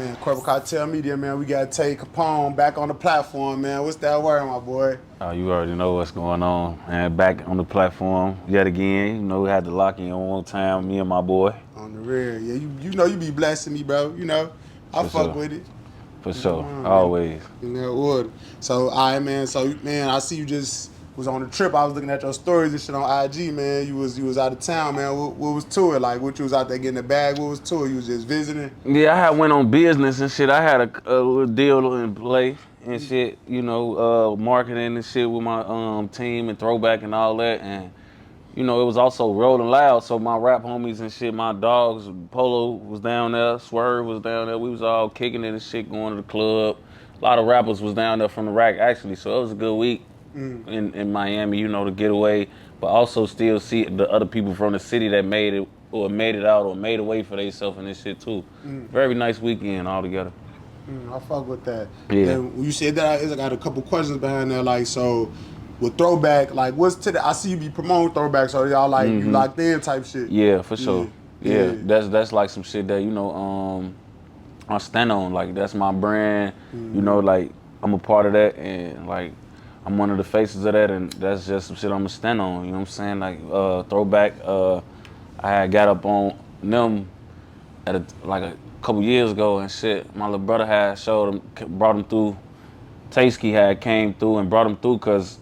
Man, Corporate Cartel Media, man, we got to take Capone back on the platform, man. What's that word, my boy? You already know what's going on, man. Back on the platform yet again. You know, we had to lock in one time, me and my boy. On the rear. Yeah, you know you be blessing me, bro. You know, I For fuck sure. with it. For sure. Man. Always. In that wood. So, all right, man. So, man, I see you just was on the trip. I was looking at your stories and shit on IG, man. You was out of town, man. What was to it? Like, what you was out there getting the bag? What was to it? You was just visiting? Yeah, I had went on business and shit. I had a little deal in play and shit, you know, marketing and shit with my team and Throwback and all that. And, you know, it was also Rolling Loud. So my rap homies and shit, my dogs, Polo was down there, Swerve was down there. We was all kicking it and shit, going to the club. A lot of rappers was down there from the rack, actually. So it was a good week in Miami, you know, to get away. But also still see the other people from the city that made it or made it out or made a way for themselves and this shit too. Very nice weekend altogether. I fuck with that. Yeah. And when you said that, I got a couple questions behind that. Like, so with Throwback, like, what's to the? I see you be promoting Throwback, so y'all like you locked in type shit. Yeah, for sure. Yeah. That's like some shit that, you know, I stand on. Like, that's my brand. You know, like, I'm a part of that, and like I'm one of the faces of that, and that's just some shit I'm gonna stand on. You know what I'm saying? Like, Throwback, I had got up on them at a couple years ago and shit. My little brother had brought him through. Tasky had came through and brought him through because,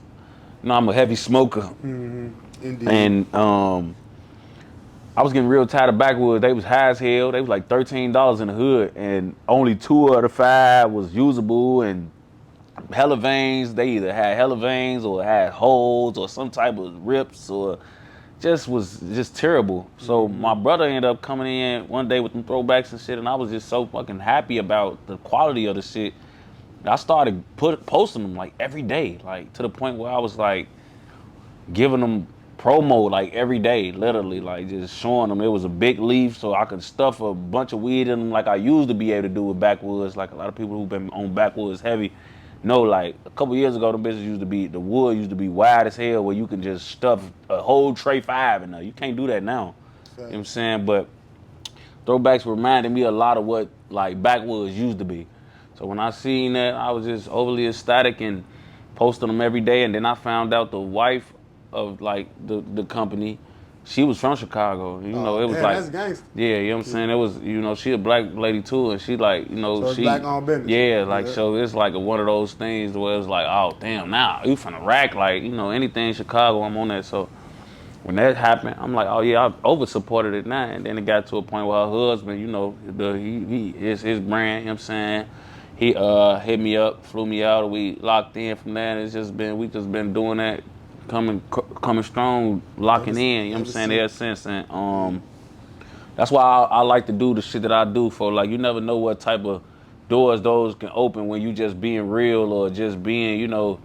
you know, I'm a heavy smoker. Indeed. And I was getting real tired of backwoods. They was high as hell. They was like $13 in the hood, and only 2 of the 5 was usable. And hella veins. They either had hella veins or had holes or some type of rips or was just terrible. So my brother ended up coming in one day with them Throwbacks and shit, and I was just so fucking happy about the quality of the shit. I started posting them like every day, like to the point where I was like giving them promo like every day, literally, like just showing them it was a big leaf so I could stuff a bunch of weed in them like I used to be able to do with backwoods. Like a lot of people who've been on backwoods heavy know, like a couple years ago, the wood used to be wide as hell where you can just stuff a whole tray 5 in there. You can't do that now. You know what I'm saying? But Throwbacks reminded me a lot of what like backwoods used to be. So when I seen that, I was just overly ecstatic and posting them every day. And then I found out the wife of like the company, she was from Chicago. You know, it was like, that's gangster. yeah, you know what I'm saying? It was, you know, she a black lady too, and she like, you know, So she black owned business. Yeah, like so it's like one of those things where it's like, oh damn, now you from the rack, like, you know, anything Chicago, I'm on that. So when that happened, I'm like, oh yeah, I over supported it now. And then it got to a point where her husband, you know, he is his brand, you know what I'm saying? He hit me up, flew me out, we locked in from that. It's just been we just been doing that, coming strong, locking in, you know what I'm saying, ever since. And that's why I like to do the shit that I do, for like you never know what type of doors those can open when you just being real or just being, you know,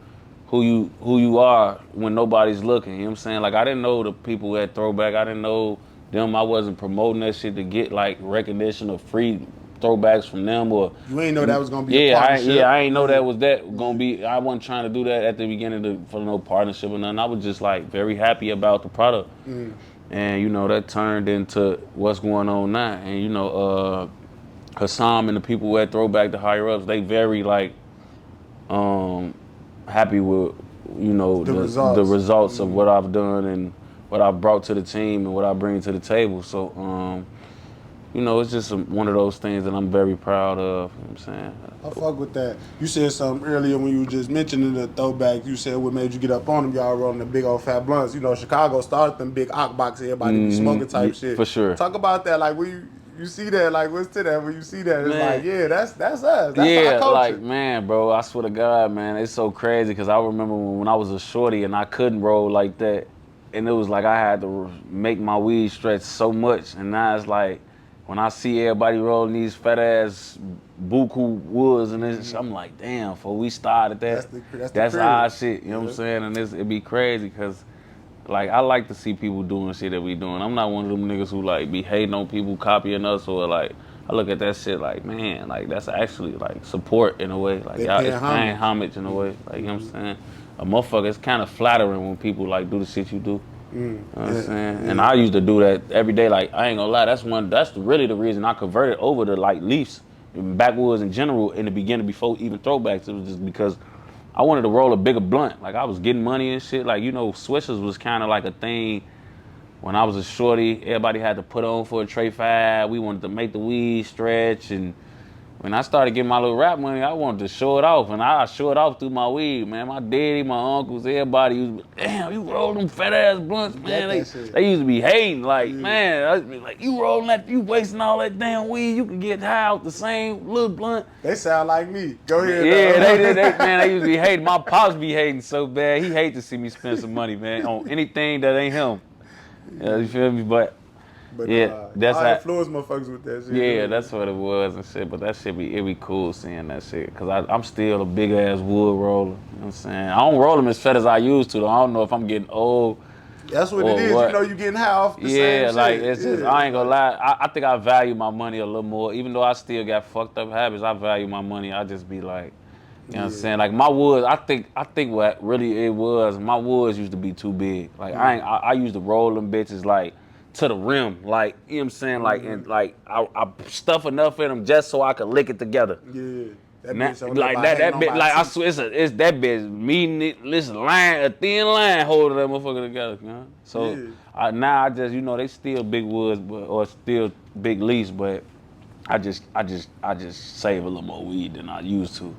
who you are when nobody's looking. You know what I'm saying? Like I didn't know the people at Throwback. I didn't know them. I wasn't promoting that shit to get like recognition or free Throwbacks from them, or You ain't know that was gonna be a partnership. I ain't know that was gonna be. I wasn't trying to do that at the beginning for no partnership or nothing. I was just like very happy about the product. And you know that turned into what's going on now. And you know, Hassam and the people at Throwback, the higher ups, they very like happy with, you know, the results of what I've done and what I've brought to the team and what I bring to the table. So you know, it's just one of those things that I'm very proud of. You know what I'm saying? I fuck with that. You said something earlier when you were just mentioning the Throwback. You said what made you get up on them. Y'all rolling the big old fat blunts. You know, Chicago started them big ock box, everybody be smoking type shit. For sure. Talk about that. Like, when you see that, like, what's to that? When you see that, it's like, yeah, that's us. That's our culture. Like, man, bro, I swear to God, man, it's so crazy because I remember when I was a shorty and I couldn't roll like that. And it was like I had to make my weed stretch so much. And now it's like, when I see everybody rolling these fat ass buku woods and this, I'm like, damn, before we started that, that's our shit. You know what I'm saying? And it'd be crazy because, like, I like to see people doing shit that we doing. I'm not one of them niggas who like be hating on people copying us, or like, I look at that shit like, man, like that's actually like support in a way. Like y'all, it's paying homage in a way. Like, you know what I'm saying? A motherfucker, it's kind of flattering when people like do the shit you do. You know what I'm saying? And I used to do that every day. Like, I ain't gonna lie, that's really the reason I converted over to like Leafs, backwoods in general in the beginning before even throwbacks. It was just because I wanted to roll a bigger blunt. Like I was getting money and shit. Like, you know, swishers was kind of like a thing when I was a shorty. Everybody had to put on for a tray five. We wanted to make the weed stretch, and when I started getting my little rap money, I wanted to show it off, and I show it off through my weed, man. My daddy, my uncles, everybody used to be, damn, you roll them fat ass blunts, man. They used to be hating, like, man, I'd be like, you rolling that, you wasting all that damn weed, you can get high off the same little blunt. They sound like me. Go ahead. Yeah, they used to be hating. My pops be hating so bad. He hate to see me spend some money, man, on anything that ain't him. Yeah, you feel me? But yeah, that's how influence motherfuckers with that shit. Yeah, that's what it was and shit. But that shit be cool seeing that shit. Cause I'm still a big ass wood roller. You know what I'm saying? I don't roll them as fat as I used to though. I don't know if I'm getting old. That's what it is. What. You know you getting high off the same shit. Like it's just I ain't gonna lie. I think I value my money a little more. Even though I still got fucked up habits, I value my money. I just be like, you know what I'm saying? Like my woods, I think what really it was, my woods used to be too big. Like I used to roll them bitches like to the rim, like, you know what I'm saying? Like, and like I stuff enough in them just so I could lick it together. Yeah. That bitch like that bit, like I swear it's that bitch meeting it. Listen, a thin line holding that motherfucker together, you know? So now I just, you know, they still big woods, or still big leaves, but I just save a little more weed than I used to.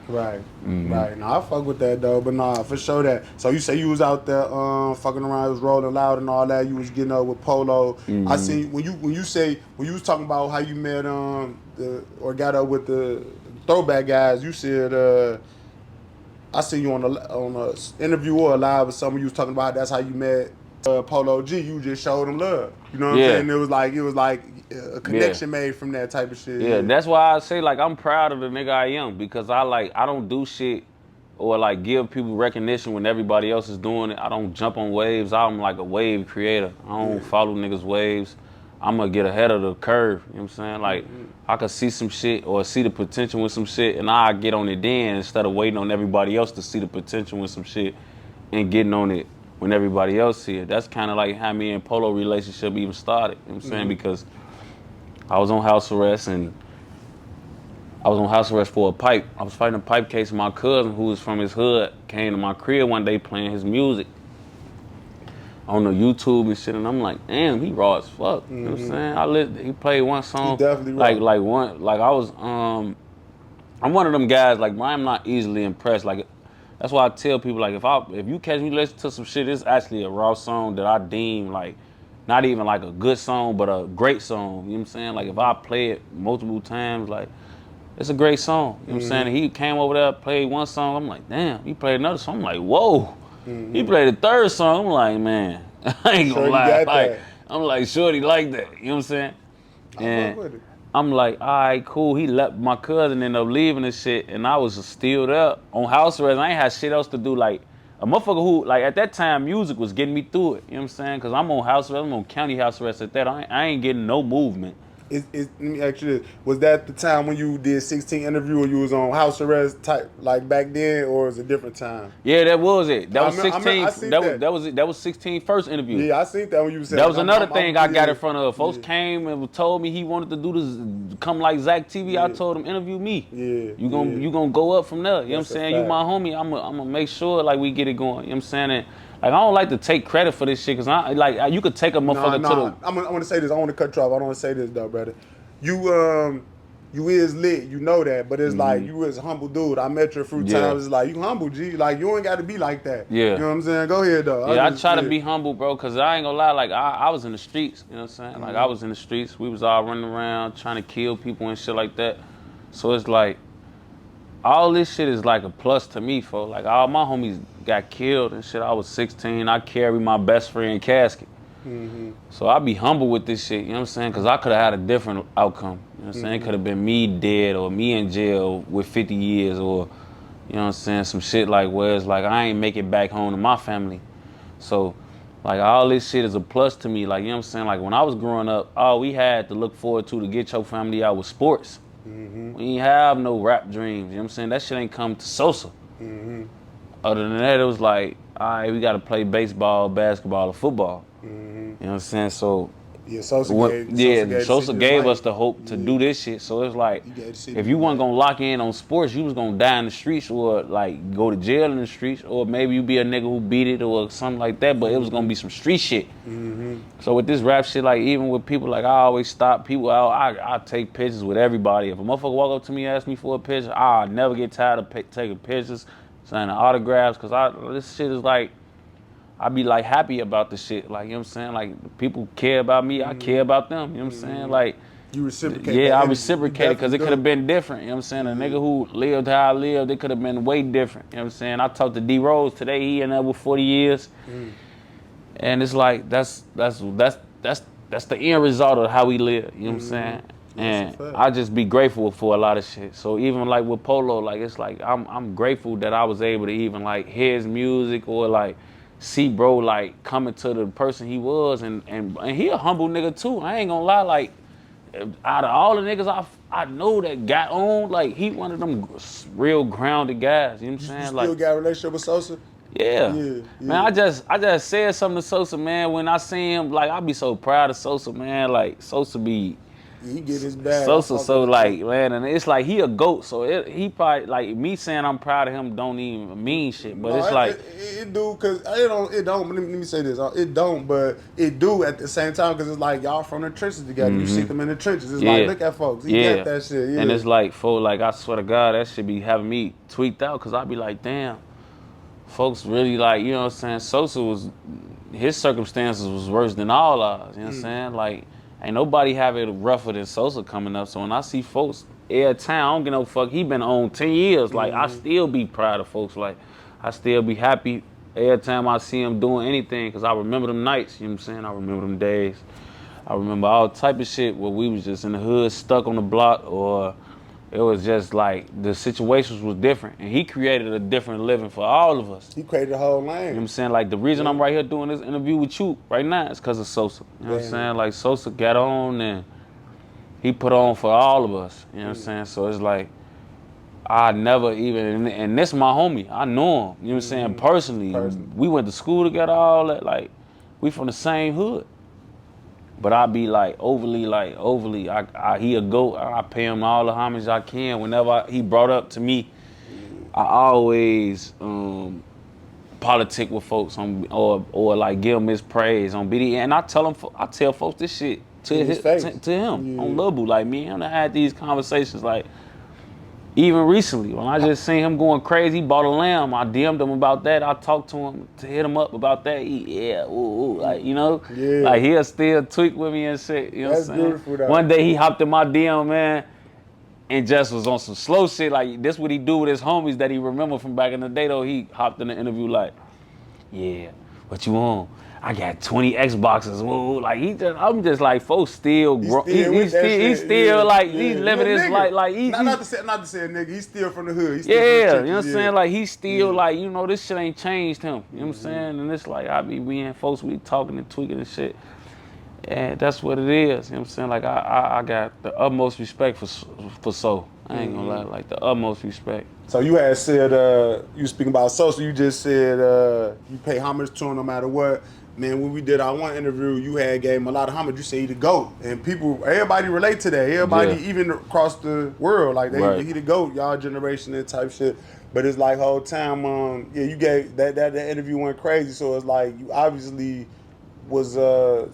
Right, right. Nah, I fuck with that though, but nah, for sure that. So you say you was out there fucking around, was rolling loud and all that. You was getting up with Polo. I see when you was talking about how you met or got up with the Throwback guys. You said I see you on a interview or a live or something. You was talking about that's how you met Polo G. You just showed him love. You know what I'm saying? It was like a connection made from that type of shit. Yeah, that's why I say like I'm proud of the nigga I am, because I don't do shit or like give people recognition when everybody else is doing it. I don't jump on waves. I'm like a wave creator. I don't follow niggas' waves. I'm gonna get ahead of the curve. You know what I'm saying? Like I could see some shit or see the potential with some shit, and I get on it then instead of waiting on everybody else to see the potential with some shit and getting on it when everybody else see it. That's kind of like how me and Polo relationship even started. You know what I'm saying? Because I was on house arrest, and I was on house arrest for a pipe. I was fighting a pipe case, and my cousin, who was from his hood, came to my crib one day playing his music on the YouTube and shit, and I'm like, damn, he raw as fuck. You know what I'm saying? He played one song. He definitely raw. I'm one of them guys, like, I'm not easily impressed. Like, that's why I tell people, like, if you catch me listening to some shit, it's actually a raw song that I deem, like, not even like a good song, but a great song. You know what I'm saying? Like, if I play it multiple times, like, it's a great song. You know what I'm saying? And he came over there, played one song. I'm like, damn. He played another song. I'm like, whoa. He played the third song. I'm like, man, I ain't gonna lie. Like, I'm like, shorty like that. You know what I'm saying? And I'm like, all right, cool. He left. My cousin ended up leaving and shit, and I was still there on house arrest. I ain't had shit else to do. Like, a motherfucker who, like, at that time, music was getting me through it. You know what I'm saying? Because I'm on house arrest. I'm on county house arrest at that. I ain't getting no movement. Let me ask you this. Was that the time when you did 16 interview or you was on house arrest type, like back then, or was it a different time? Yeah, that was it. That was 16. I seen that. That was 16 first interview. Yeah, I seen that when you said that. Was another thing I got in front of. Folks came and told me he wanted to do this, come like Zach TV. I told him, interview me. Yeah. You gonna go up from there. You know what I'm saying? You my homie. I'm gonna make sure like we get it going. You know what I'm saying? And, like, I don't like to take credit for this shit, because you could take a motherfucker to the... I'm gonna say this. I want to cut you off. I don't want to say this, though, brother. You is lit. You know that. But it's like, you is a humble dude. I met you a few times. It's like, you humble, G. Like, you ain't got to be like that. Yeah. You know what I'm saying? Go ahead, though. Yeah, I try to be humble, bro, because I ain't gonna lie. Like, I was in the streets. You know what I'm saying? Like, I was in the streets. We was all running around trying to kill people and shit like that. So it's like, all this shit is like a plus to me, folks. Like, all my homies got killed and shit. I was 16. I carried my best friend casket. So I be humble with this shit, you know what I'm saying? Because I could have had a different outcome. You know what I'm saying? It could have been me dead or me in jail with 50 years or, you know what I'm saying, some shit like where it's like I ain't make it back home to my family. So, like, all this shit is a plus to me. Like, you know what I'm saying? Like, when I was growing up, all we had to look forward to get your family out was sports. We ain't have no rap dreams, you know what I'm saying? That shit ain't come to Sosa. Other than that, it was like, all right, we got to play baseball, basketball, or football. You know what I'm saying? So Yeah, Sosa gave us the hope to do this shit. So it's like, if you weren't gonna lock in on sports, you was gonna die in the streets or like go to jail in the streets, or maybe you be a nigga who beat it or something like that. But it was gonna be some street shit. So with this rap shit, like even with people, like I always stop people out. I take pictures with everybody. If a motherfucker walk up to me and ask me for a picture, I never get tired of taking pictures, signing autographs, cause this shit is like. I be like happy about the shit, like, you know what I'm saying? Like, people care about me, I care about them, you know what I'm saying? Like, you reciprocate. Yeah, I reciprocated because it could have been different, you know what I'm saying? A nigga who lived how I lived, it could have been way different, you know what I'm saying? I talked to D Rose today, he in there with 40 years, and it's like, that's the end result of how we live, you know what I'm saying? And I just be grateful for a lot of shit. So even like with Polo, like, it's like, I'm grateful that I was able to even like hear his music or like, see bro like coming to the person he was, and he a humble nigga too. I ain't gonna lie, like out of all the niggas I know that got on, like he one of them real grounded guys. You know what I'm saying? You still got a relationship with Sosa? Yeah. Man, I just said something to Sosa, man. When I see him, like I be so proud of Sosa, man. Like Sosa be. He get his bag. Sosa, so like, man, and it's like he a GOAT, so he probably, like, me saying I'm proud of him don't even mean shit, but it's like... It do, because it don't, let me say this, it don't, but it do at the same time, because it's like, y'all from the trenches together, you see them in the trenches, it's like, look at folks, he get that shit, And it's like, like, I swear to God, that shit be having me tweaked out, because I be like, damn, folks really like, you know what I'm saying, Sosa was, his circumstances was worse than all ours, you know what I'm saying, like... Ain't nobody have it rougher than Sosa coming up. So when I see folks every time, I don't give no fuck. He been on 10 years. Like, I still be proud of folks. Like, I still be happy every time I see him doing anything, because I remember them nights, you know what I'm saying? I remember them days. I remember all type of shit where we was just in the hood, stuck on the block, or it was just like the situations was different. And he created a different living for all of us. He created a whole lane. You know what I'm saying? Like, the reason I'm right here doing this interview with you right now is because of Sosa. You know what I'm saying? Like, Sosa got on and he put on for all of us. You know what I'm saying? So it's like, I never even, and this my homie. I know him, you know what I'm saying, personally. We went to school together, all that. Like, we from the same hood. But I be like overly, he a GOAT. I pay him all the homage I can. Whenever he brought up to me, I always politic with folks on, or like give him his praise on BD. And I tell folks this shit to him on Lil Boo. Like, me and him had these conversations, like, even recently, when I just seen him going crazy, he bought a lamb. I DM'd him about that. I talked to him to hit him up about that. Like, you know? Yeah. Like, he'll still tweak with me and shit. You know what I'm saying? Beautiful, though. One day he hopped in my DM, man, and just was on some slow shit. Like, this what he do with his homies that he remember from back in the day, though. He hopped in the interview like, yeah, what you on? I got 20 Xboxes. Whoa, like I'm just like, folks still grow. He's still like, he's living his life. Like, not to say a nigga, he's still from the hood. He's still from the you know what I'm saying? Like, he's still like, you know, this shit ain't changed him. You know what I'm saying? And it's like, I be being folks, we talking and tweaking and shit. And that's what it is. You know what I'm saying? Like, I got the utmost respect for So. I ain't gonna lie, like, the utmost respect. So you had said, you speaking about Sosa, you just said you pay homage to him no matter what. Man, when we did our one interview, you had gave him a lot of homage. You say he the GOAT. And everybody relate to that. Everybody, even across the world, like, he the GOAT, y'all generation and type shit. But it's like, whole time, you gave, that interview went crazy. So it's like, you obviously was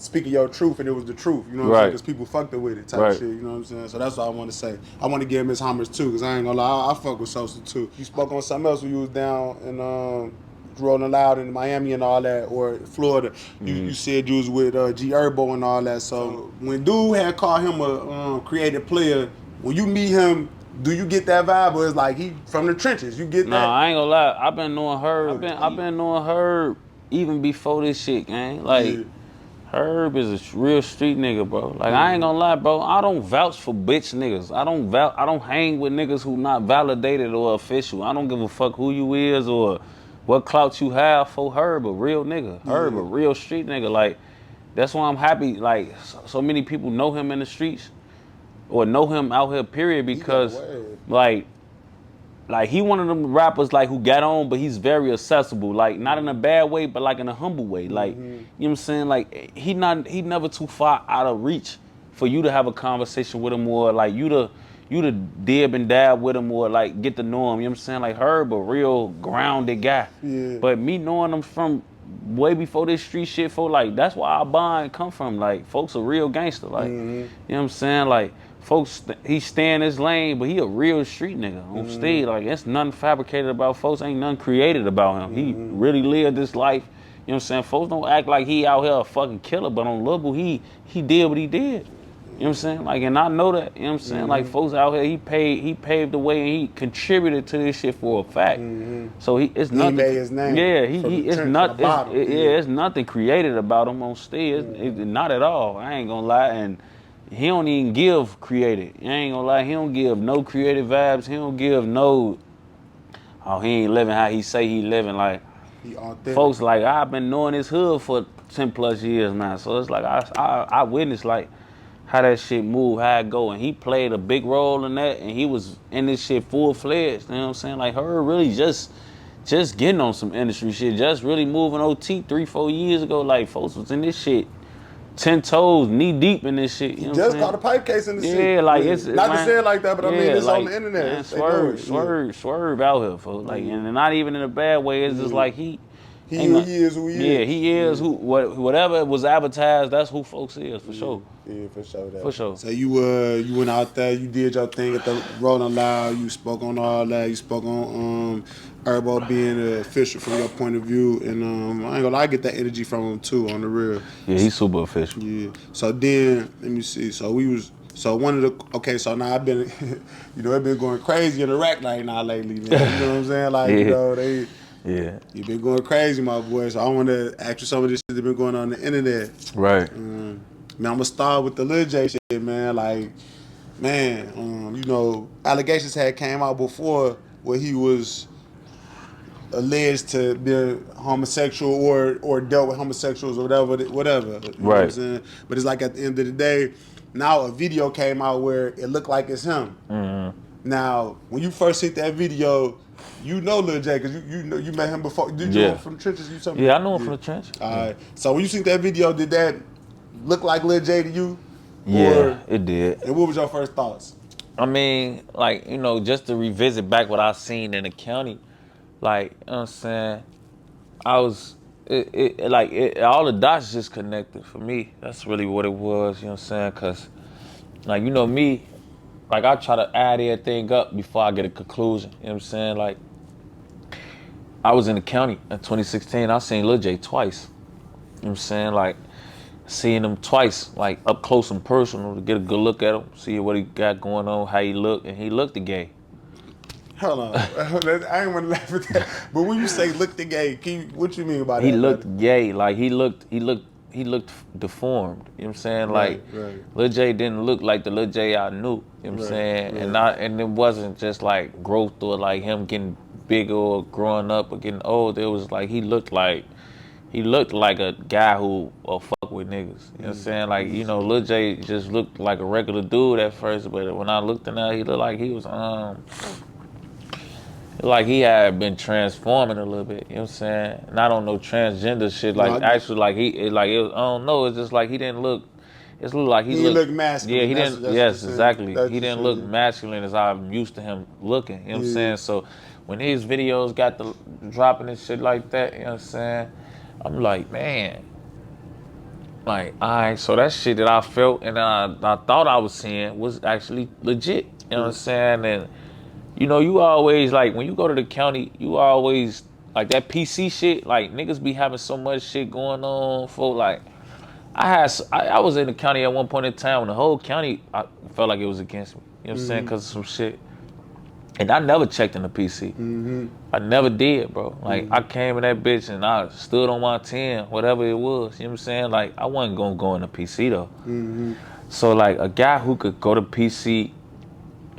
speaking your truth, and it was the truth, you know what I'm saying? Because people fucked it with it type shit, you know what I'm saying? So that's what I want to say. I want to give him his homage too, because I ain't gonna lie, I fuck with Sosa too. You spoke on something else when you was down in Rolling Loud in Miami and all that, or Florida. You said you was with G Herbo and all that. So when dude had called him a creative player, when you meet him, do you get that vibe, or it's like he from the trenches? You get that? Nah, I ain't gonna lie. I've been knowing Herb. I've been knowing Herb even before this shit, gang. Like, Herb is a real street nigga, bro. Like, I ain't gonna lie, bro. I don't vouch for bitch niggas. I don't hang with niggas who not validated or official. I don't give a fuck who you is or what clout you have for Herb, a real nigga. Herb, a real street nigga. Like, that's why I'm happy, like, so many people know him in the streets or know him out here, period, because, like, like he one of them rappers like who got on, but he's very accessible. Like not in a bad way, but like in a humble way. Like you know what I'm saying? Like he never too far out of reach for you to have a conversation with him or like you to dib and dab with him or like get to know him. You know what I'm saying? Like Herb, a real grounded guy. Yeah. But me knowing him from way before this street shit, for like that's where our bond come from. Like folks a real gangster. Like you know what I'm saying? Like folks, he stay in his lane, but he a real street nigga on stage. Like it's nothing fabricated about folks. Ain't nothing created about him. He really lived this life. You know what I'm saying? Folks don't act like he out here a fucking killer, but on Lil Boo, he did what he did. You know what I'm saying? Like, and I know that, you know what I'm saying? Like, folks out here, he paved the way and he contributed to this shit for a fact. So it's nothing. He made his name. Yeah, it's not. It's nothing created about him on stage. Not at all. I ain't gonna lie. And he don't even give creative. I ain't gonna lie. He don't give no creative vibes. He don't give no. Oh, he ain't living how he say he living. Like, folks, like I've been knowing this hood for 10 plus years now. So it's like I witnessed like how that shit move, how it go. And he played a big role in that, and he was in this shit full-fledged, you know what I'm saying? Like, her really just getting on some industry shit, just really moving OT 3-4 years ago. Like, folks was in this shit 10 toes, knee deep in this shit, you know what I'm saying? Just caught a pipe case in the shit. Yeah, like, it's... Not to say it like that, but I mean, it's like, on the internet. Man, swerve out here, folks. Like, and not even in a bad way, it's just like he is who he is. Yeah, he is who, whatever was advertised, that's who folks is, for sure. Yeah, for sure. For sure. So you went out there, you did your thing at the Rolling Loud, you spoke on all that, you spoke on Herbo being an official from your point of view, and I ain't gonna lie, I get that energy from him too, on the real. Yeah, he's super official. Yeah. So then, let me see, so now I've been, you know, it been going crazy in the rack right now lately, man. You know what I'm saying? Like, you know, yeah. You've been going crazy, my boy. So I want to ask you some of this shit that been going on the internet. Right. Man, I'm going to start with the Lil Jay shit, man. Like, man, you know, allegations had came out before where he was alleged to be homosexual or dealt with homosexuals or whatever. You know what I'm saying? But it's like at the end of the day, now a video came out where it looked like it's him. Now, when you first hit that video, you know Lil Jay, because you met him before. Did you know him from the trenches? I know him from the trenches. All right. So when you seen that video, did that look like Lil Jay to you? Yeah, it did. And what was your first thoughts? I mean, like, you know, just to revisit back what I seen in the county, like, you know what I'm saying, all the dots just connected for me. That's really what it was, you know what I'm saying? Because, like, you know me, like, I try to add everything up before I get a conclusion. You know what I'm saying? Like, I was in the county in 2016. I seen Lil Jay twice. You know what I'm saying? Like, seeing him twice, like, up close and personal to get a good look at him, see what he got going on, how he looked, and he looked the gay. Hold on. I ain't want to laugh at that. But when you say look the gay, what you mean by that? He looked gay. Like, he looked deformed, you know what I'm saying? Like, Lil Jay didn't look like the Lil Jay I knew, you know what I'm saying? And it wasn't just like growth or like him getting bigger or growing up or getting old. It was like he looked like a guy who will fuck with niggas, you know what I'm saying? Like, you know, Lil Jay just looked like a regular dude at first, but when I looked in there, he looked like he was like he had been transforming a little bit, you know what I'm saying? Not on no transgender shit, like actually like it was, I don't know, it's just like he didn't look, it looked like he looked masculine. Yeah, he didn't, yes, exactly. He didn't look masculine as I'm used to him looking, you know what I'm saying? So when his videos got the dropping and shit like that, you know what I'm saying? I'm like, man, like, all right, so that shit that I felt and I thought I was seeing was actually legit, you know what I'm saying? And you know, you always, like, when you go to the county, you always, like, that PC shit, like, niggas be having so much shit going on for, like, I was in the county at one point in time when the whole county, I felt like it was against me, you know what I'm saying, because of some shit. And I never checked in the PC. I never did, bro. Like, I came in that bitch and I stood on my 10, whatever it was, you know what I'm saying? Like, I wasn't gonna go in the PC, though. So, like, a guy who could go to PC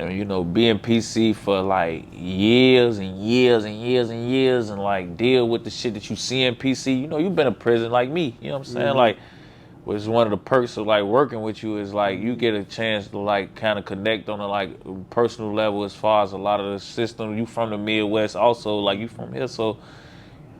and, you know, be in PC for like years and years and years and years and like deal with the shit that you see in PC. You know, you've been in prison like me, you know what I'm saying? Like, which is one of the perks of like working with you is like you get a chance to like kind of connect on a like personal level as far as a lot of the system. You from the Midwest, also like you from here, so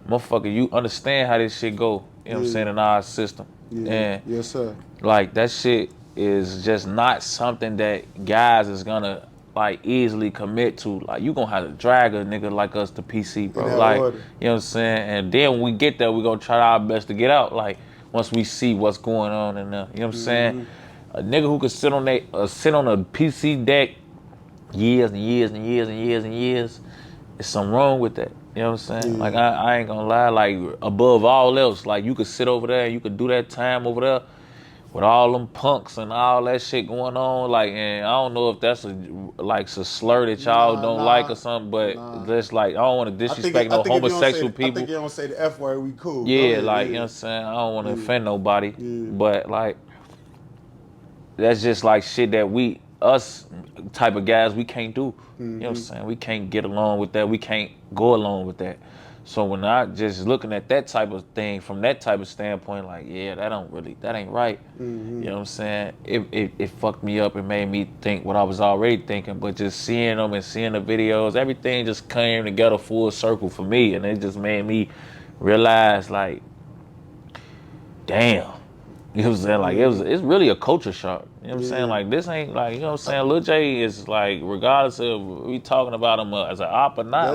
motherfucker, you understand how this shit go. You know what I'm saying in our system, and yes, sir. like that shit is just not something that guys is gonna like easily commit to. Like you gonna have to drag a nigga like us to PC, bro. Like order. you know what I'm saying, and then when we get there, we gonna try our best to get out. Like once we see what's going on in there, you know what I'm saying. A nigga who could sit on a PC deck years and years and years and years and years, there's something wrong with that. You know what I'm saying? Like I ain't gonna lie. Like above all else, like you could sit over there and you could do that time over there with all them punks and all that shit going on, like, and I don't know if that's a slur that y'all don't like or something, but that's like I don't want to disrespect no homosexual people. I think you don't say the F word, we cool. Yeah, like you know what I'm saying. I don't want to offend nobody, but like that's just like shit that us type of guys we can't do. You know what I'm saying? We can't get along with that. We can't go along with that. So when I just looking at that type of thing from that type of standpoint, like, yeah, that ain't right. You know what I'm saying? It fucked me up and made me think what I was already thinking, but just seeing them and seeing the videos, everything just came together full circle for me, and it just made me realize, like, damn. You know what I'm saying? Like, it's really a culture shock. You know what I'm saying? Like, this ain't, like, you know what I'm saying? Lil Jay is, like, regardless of we talking about him as an op or not, that's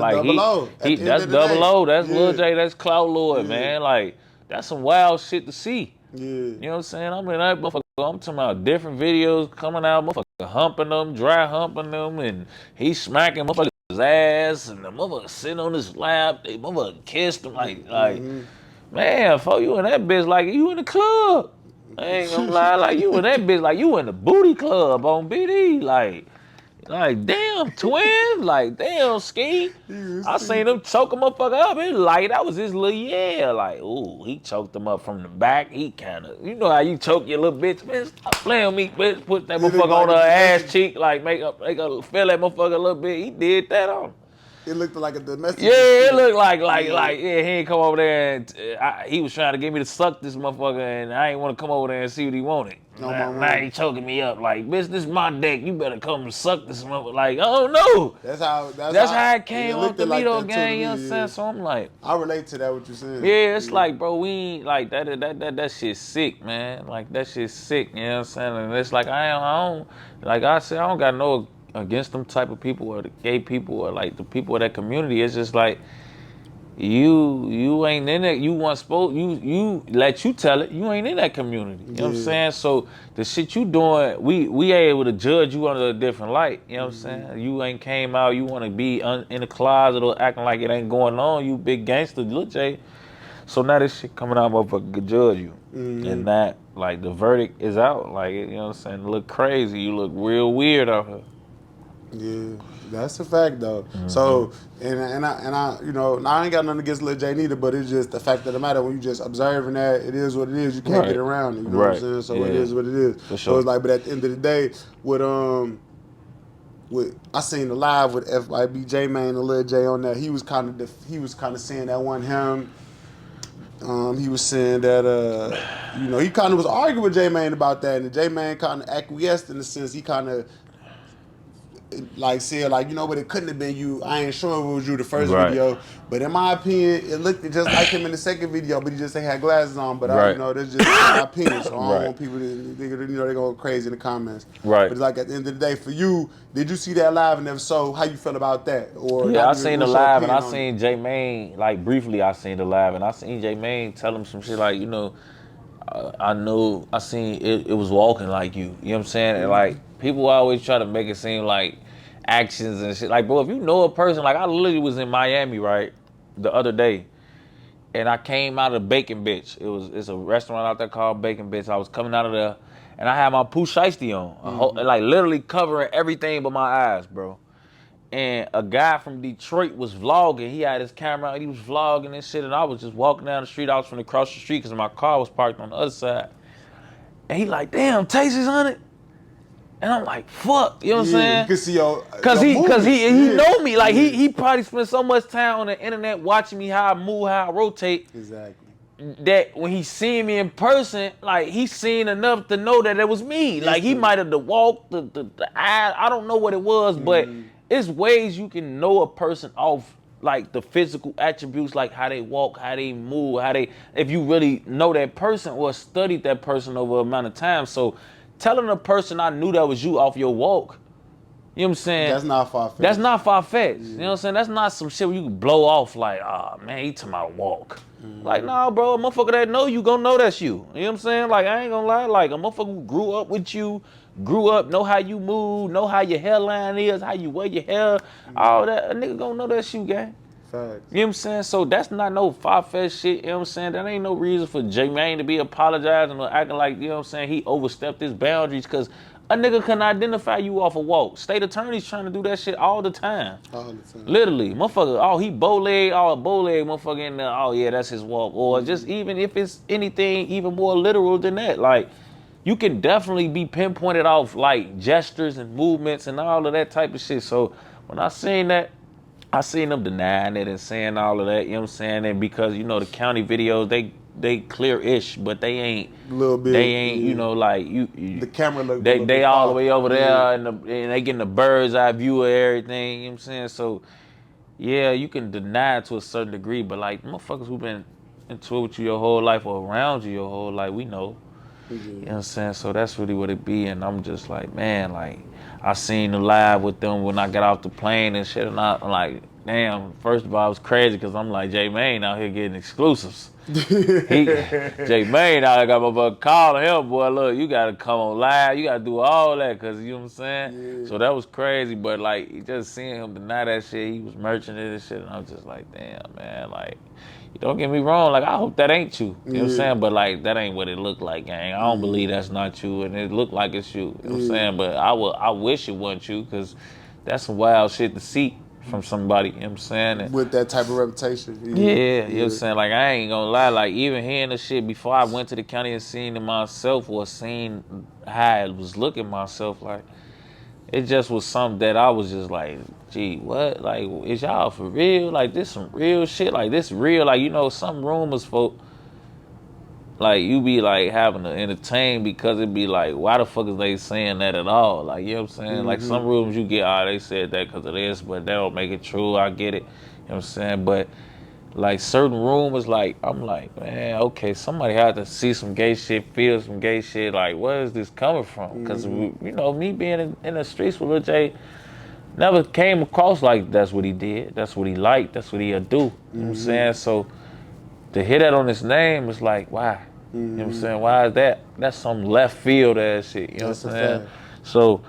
like, that's double O. That's Lil Jay. That's Clout Lord, man. Like, that's some wild shit to see. You know what I'm saying? I mean, I'm talking about different videos coming out, motherfucker humping them, dry humping them, and he smacking motherfucker's ass, and the motherfucker sitting on his lap, they motherfucker kissed him, like, man, for you in that bitch, like, you in the club. I ain't gonna lie, like you in that bitch, like you in the booty club on BD, like damn twin, like damn ski. I seen him choke a motherfucker up. It like that was his little like ooh, he choked him up from the back. He kind of, you know how you choke your little bitch, man. Stop playing with me, bitch. Put that motherfucker on her ass cheek, like make her feel that motherfucker a little bit. He did that on him. It looked like a domestic. Yeah, it looked like he ain't come over there and he was trying to get me to suck this motherfucker, and I ain't want to come over there and see what he wanted. Now he choking me up like, bitch, this is my dick. You better come and suck this motherfucker. Like, oh no. That's how it came off the like Mito gang. You know what I'm saying? So I'm like, I relate to that. What you're saying? Yeah, it's like, bro, we ain't like that shit's sick, man. Like that shit's sick. You know what I'm saying? And it's like I don't like I said, I don't got no against them type of people or the gay people or like the people of that community. It's just like you ain't in it. You want supposed you let you tell it. You ain't in that community. You know what I'm saying? So the shit you doing, we able to judge you under a different light. You know what I'm saying? You ain't came out. You want to be in the closet or acting like it ain't going on. You big gangster, Lil Jay. So now this shit coming out, motherfucker could judge you, and that like the verdict is out. Like you know what I'm saying? Look crazy. You look real weird out here. Yeah, that's a fact though. So and I you know, I ain't got nothing against Lil J neither, but it's just the fact of the matter when you just observing that it is what it is. You can't get around it. You know what I'm saying? So it is what it is. For sure. So it's like, but at the end of the day, with I seen the live with FYB J Mane and Lil J on that. He was kind of saying that wasn't him. He was saying that you know, he kind of was arguing with J Mane about that, and J Mane kind of acquiesced in the sense he kind of like said, like, you know, but it couldn't have been you. I ain't sure it was you the first video, but in my opinion, it looked just like him in the second video, but he just ain't had glasses on. But I, you know, that's just my opinion. So I don't want people to, you know, they go crazy in the comments. But it's like at the end of the day, for you, did you see that live? And if so, how you feel about that? Or yeah, I seen the live, and I seen J Mane, like briefly. I seen the live, and I seen J Mane tell him some shit like, you know, I seen it was walking like you. You know what I'm saying? And like people always try to make it seem like actions and shit. Like, bro, if you know a person, like I literally was in Miami, right, the other day, and I came out of Bacon Bitch. It's a restaurant out there called Bacon Bitch. I was coming out of there, and I had my Pooh Shiesty on, like literally covering everything but my eyes, bro. And a guy from Detroit was vlogging. He had his camera out, he was vlogging and shit, and I was just walking down the street. I was from across the street because my car was parked on the other side. And he like, damn, Tasty's on it. And I'm like, fuck, you know what I'm saying? You can see your Cause he know me. Like he probably spent so much time on the internet watching me how I move, how I rotate. Exactly. that when he seen me in person, like he seen enough to know that it was me. Like he might have the walk, the eye, I don't know what it was, but it's ways you can know a person off like the physical attributes, like how they walk, how they move, if you really know that person or studied that person over an amount of time. So telling a person I knew that was you off your walk, you know what I'm saying? That's not far-fetched. That's not far-fetched. You know what I'm saying? That's not some shit where you can blow off like, oh man, he talking about walk. Like, nah, bro, a motherfucker that know you gonna know that's you. You know what I'm saying? Like, I ain't gonna lie. Like, a motherfucker who grew up with you, grew up, know how you move, know how your hairline is, how you wear your hair, all that. A nigga gonna know that's you, gang. Facts. You know what I'm saying? So that's not no far-fetched shit, you know what I'm saying? That ain't no reason for J-Mane to be apologizing or acting like, you know what I'm saying, he overstepped his boundaries, because a nigga can identify you off a walk. State attorneys trying to do that shit all the time. All the time. Literally. Motherfucker, oh, he bow-leg, motherfucker in there, oh yeah, that's his walk. Or just even if it's anything even more literal than that, like, you can definitely be pinpointed off like gestures and movements and all of that type of shit. So when I seen that, I seen them denying it and saying all of that, you know what I'm saying? And because, you know, the county videos, they clear-ish, but they ain't, little bit, they ain't, you know, like, you the camera look they all the way over there and they getting the bird's eye view of everything, you know what I'm saying? So, yeah, you can deny it to a certain degree, but like, motherfuckers who been into it with you your whole life or around you your whole life, we know. You know what I'm saying? So that's really what it be, and I'm just like, man, like, I seen the live with them when I got off the plane and shit, and I'm like, damn, first of all, it was crazy because I'm like, J-Mane out here getting exclusives. J-Mane out here got my brother calling him, boy, look, you got to come on live, you got to do all that, because, you know what I'm saying? Yeah. So that was crazy, but, like, just seeing him deny that shit, he was merching it and shit, and I was just like, damn, man, like, don't get me wrong, like, I hope that ain't you. You know what I'm saying? But, like, that ain't what it looked like, gang. I don't believe that's not you, and it looked like it's you. You know what I'm saying? But I wish it wasn't you, because that's some wild shit to see from somebody, you know what I'm saying? And with that type of reputation. You know what I'm saying? Like, I ain't gonna lie, like, even hearing the shit before I went to the county and seen it myself or seen how I was looking myself, like, it just was something that I was just like, gee, what? Like, is y'all for real? Like, this some real shit? Like, this real? Like, you know, some rumors, folk, like, you be, like, having to entertain because it be like, why the fuck is they saying that at all? Like, you know what I'm saying? Like, some rumors you get, they said that because of this, but that don't make it true. I get it. You know what I'm saying? But, like, certain rumors, like, I'm like, man, okay, somebody had to see some gay shit, feel some gay shit. Like, where is this coming from? Because, you know, me being in the streets with Lil Jay never came across like that's what he did. That's what he liked. That's what he'll do. You know what I'm saying? So, to hear that on his name is like, why? You know what I'm saying? Why is that? That's some left field ass shit. You know what I'm saying? So,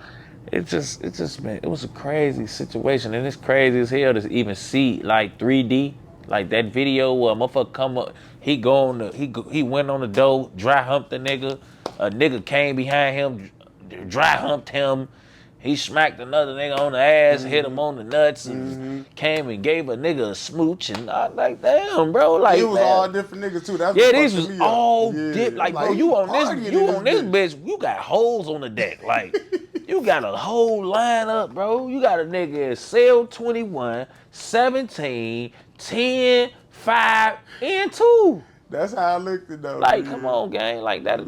it was a crazy situation. And it's crazy as hell to even see, like, 3D. Like that video where a motherfucker come up, he went on the door, dry humped the nigga. A nigga came behind him, dry humped him. He smacked another nigga on the ass, hit him on the nuts, and came and gave a nigga a smooch. And I'm like, damn, bro, like, it was all different niggas too. That's these was all different. Like, bro, you on this bitch, you got holes on the deck, like. You got a whole lineup, bro. You got a nigga at cell 21, 17, 10, 5, and 2. That's how I looked at though. Like, come on, gang. Like, that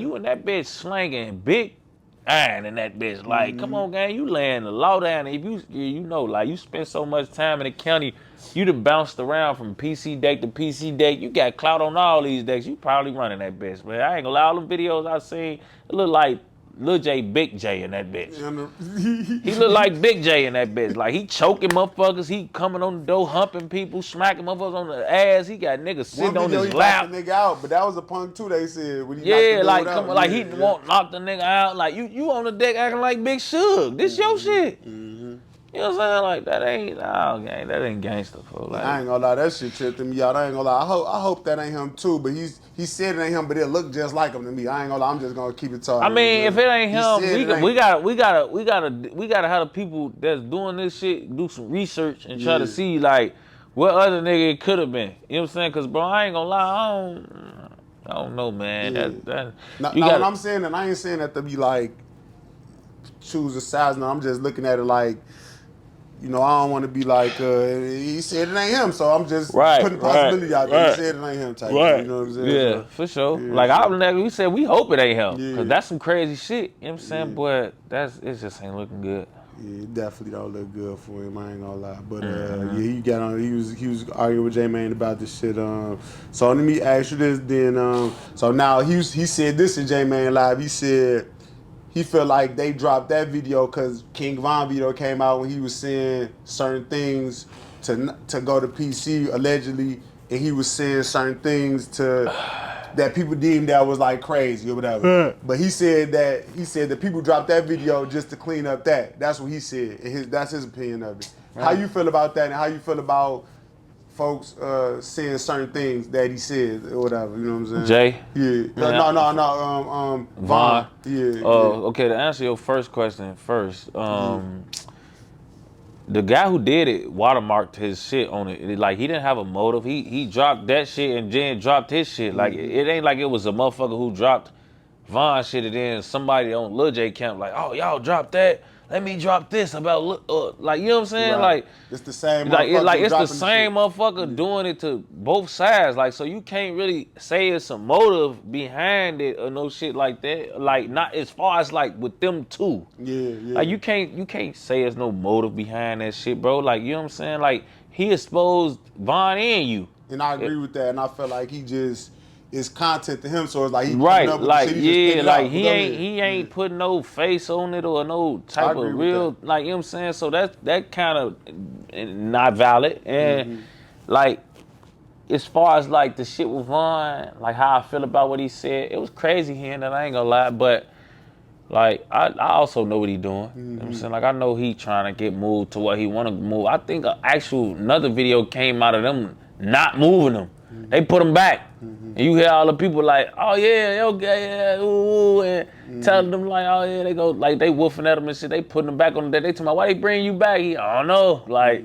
you and that bitch slanging big iron in that bitch. Like, come on, gang. You laying the law down. If you know, like, you spend so much time in the county, you done bounced around from PC deck to PC deck. You got clout on all these decks. You probably running that bitch. But I ain't gonna lie, all the videos I seen, it look like Lil Jay, Big J in that bitch. He look like Big J in that bitch. Like, he choking motherfuckers. He coming on the door, humping people, smacking motherfuckers on the ass. He got niggas sitting on his lap. He knocked the nigga out, but that was a punk too, they said. When he like, come on, like, he won't knock the nigga out. Like, you on the deck acting like Big Suge. This your shit. You know what I'm saying? Like, that ain't gangster, fool. Like, I ain't gonna lie, that shit tripped me out. I ain't gonna lie. I hope that ain't him too, but he said it ain't him, but it looked just like him to me. I ain't gonna lie, I'm just gonna keep it talking. I mean, if it ain't him, we gotta have the people that's doing this shit do some research and try to see, like, what other nigga it could have been. You know what I'm saying? Cause, bro, I ain't gonna lie, I don't know, man. Now, when I'm saying that, I ain't saying that to be like choose a size. No, I'm just looking at it like, you know, I don't want to be like, he said it ain't him, so I'm just Right, putting possibility out there. right. He said it ain't him type shit, Right. you know what I'm saying? Yeah, So, for sure. yeah, Like so, we said, we hope it ain't him, Yeah. cause that's some crazy shit. You know what I'm saying? Yeah. But it just ain't looking good. Yeah, it definitely don't look good for him. I ain't gonna lie, but yeah, he got on. He was arguing with J Man about this shit. So let me ask you this then. So now he said this in J Man live. He said he felt like they dropped that video because King Von video came out when he was saying certain things to go to PC allegedly, and he was saying certain things that people deemed that was like crazy or whatever. But he said that people dropped that video just to clean up that. That's what he said. And that's his opinion of it. Right. How you feel about that, and how you feel about folks saying certain things that he said or whatever? You know what I'm saying? Jay? Yeah. Yeah. No. Von. Yeah. Okay, to answer your first question first, the guy who did it watermarked his shit on it. Like, he didn't have a motive. He dropped that shit and then dropped his shit. Like, it ain't like it was a motherfucker who dropped Von shit and then somebody on Lil Jay camp like, oh, y'all dropped that. Let me drop this about, like, you know what I'm saying? Right. Like, it's the same it's the dropping same shit. motherfucker doing it to both sides. Like, so you can't really say it's a motive behind it or no shit like that. Like, not as far as like with them two. Yeah. Like, you can't say there's no motive behind that shit, bro. Like, you know what I'm saying? Like, he exposed Von and you. And I agree with that, and I felt like he just is content to him, so it's like he Right, coming up with like, the shit, he just spit it like, out. he ain't putting no face on it or no type agree of with real, that. like, you know what I'm saying? So that kind of not valid. And like, as far as like the shit with Von, like how I feel about what he said, it was crazy hearing that, I ain't gonna lie, but like, I also know what he doing. You know what I'm saying? Like, I know he trying to get moved to what he want to move. I think another video came out of them not moving him. They put him back. And you hear all the people like, oh yeah, okay, yeah, ooh, and telling them like, oh yeah, they go, like, they woofing at him and shit. They putting him back on the deck. They tell me, why they bring you back? I don't know. Like,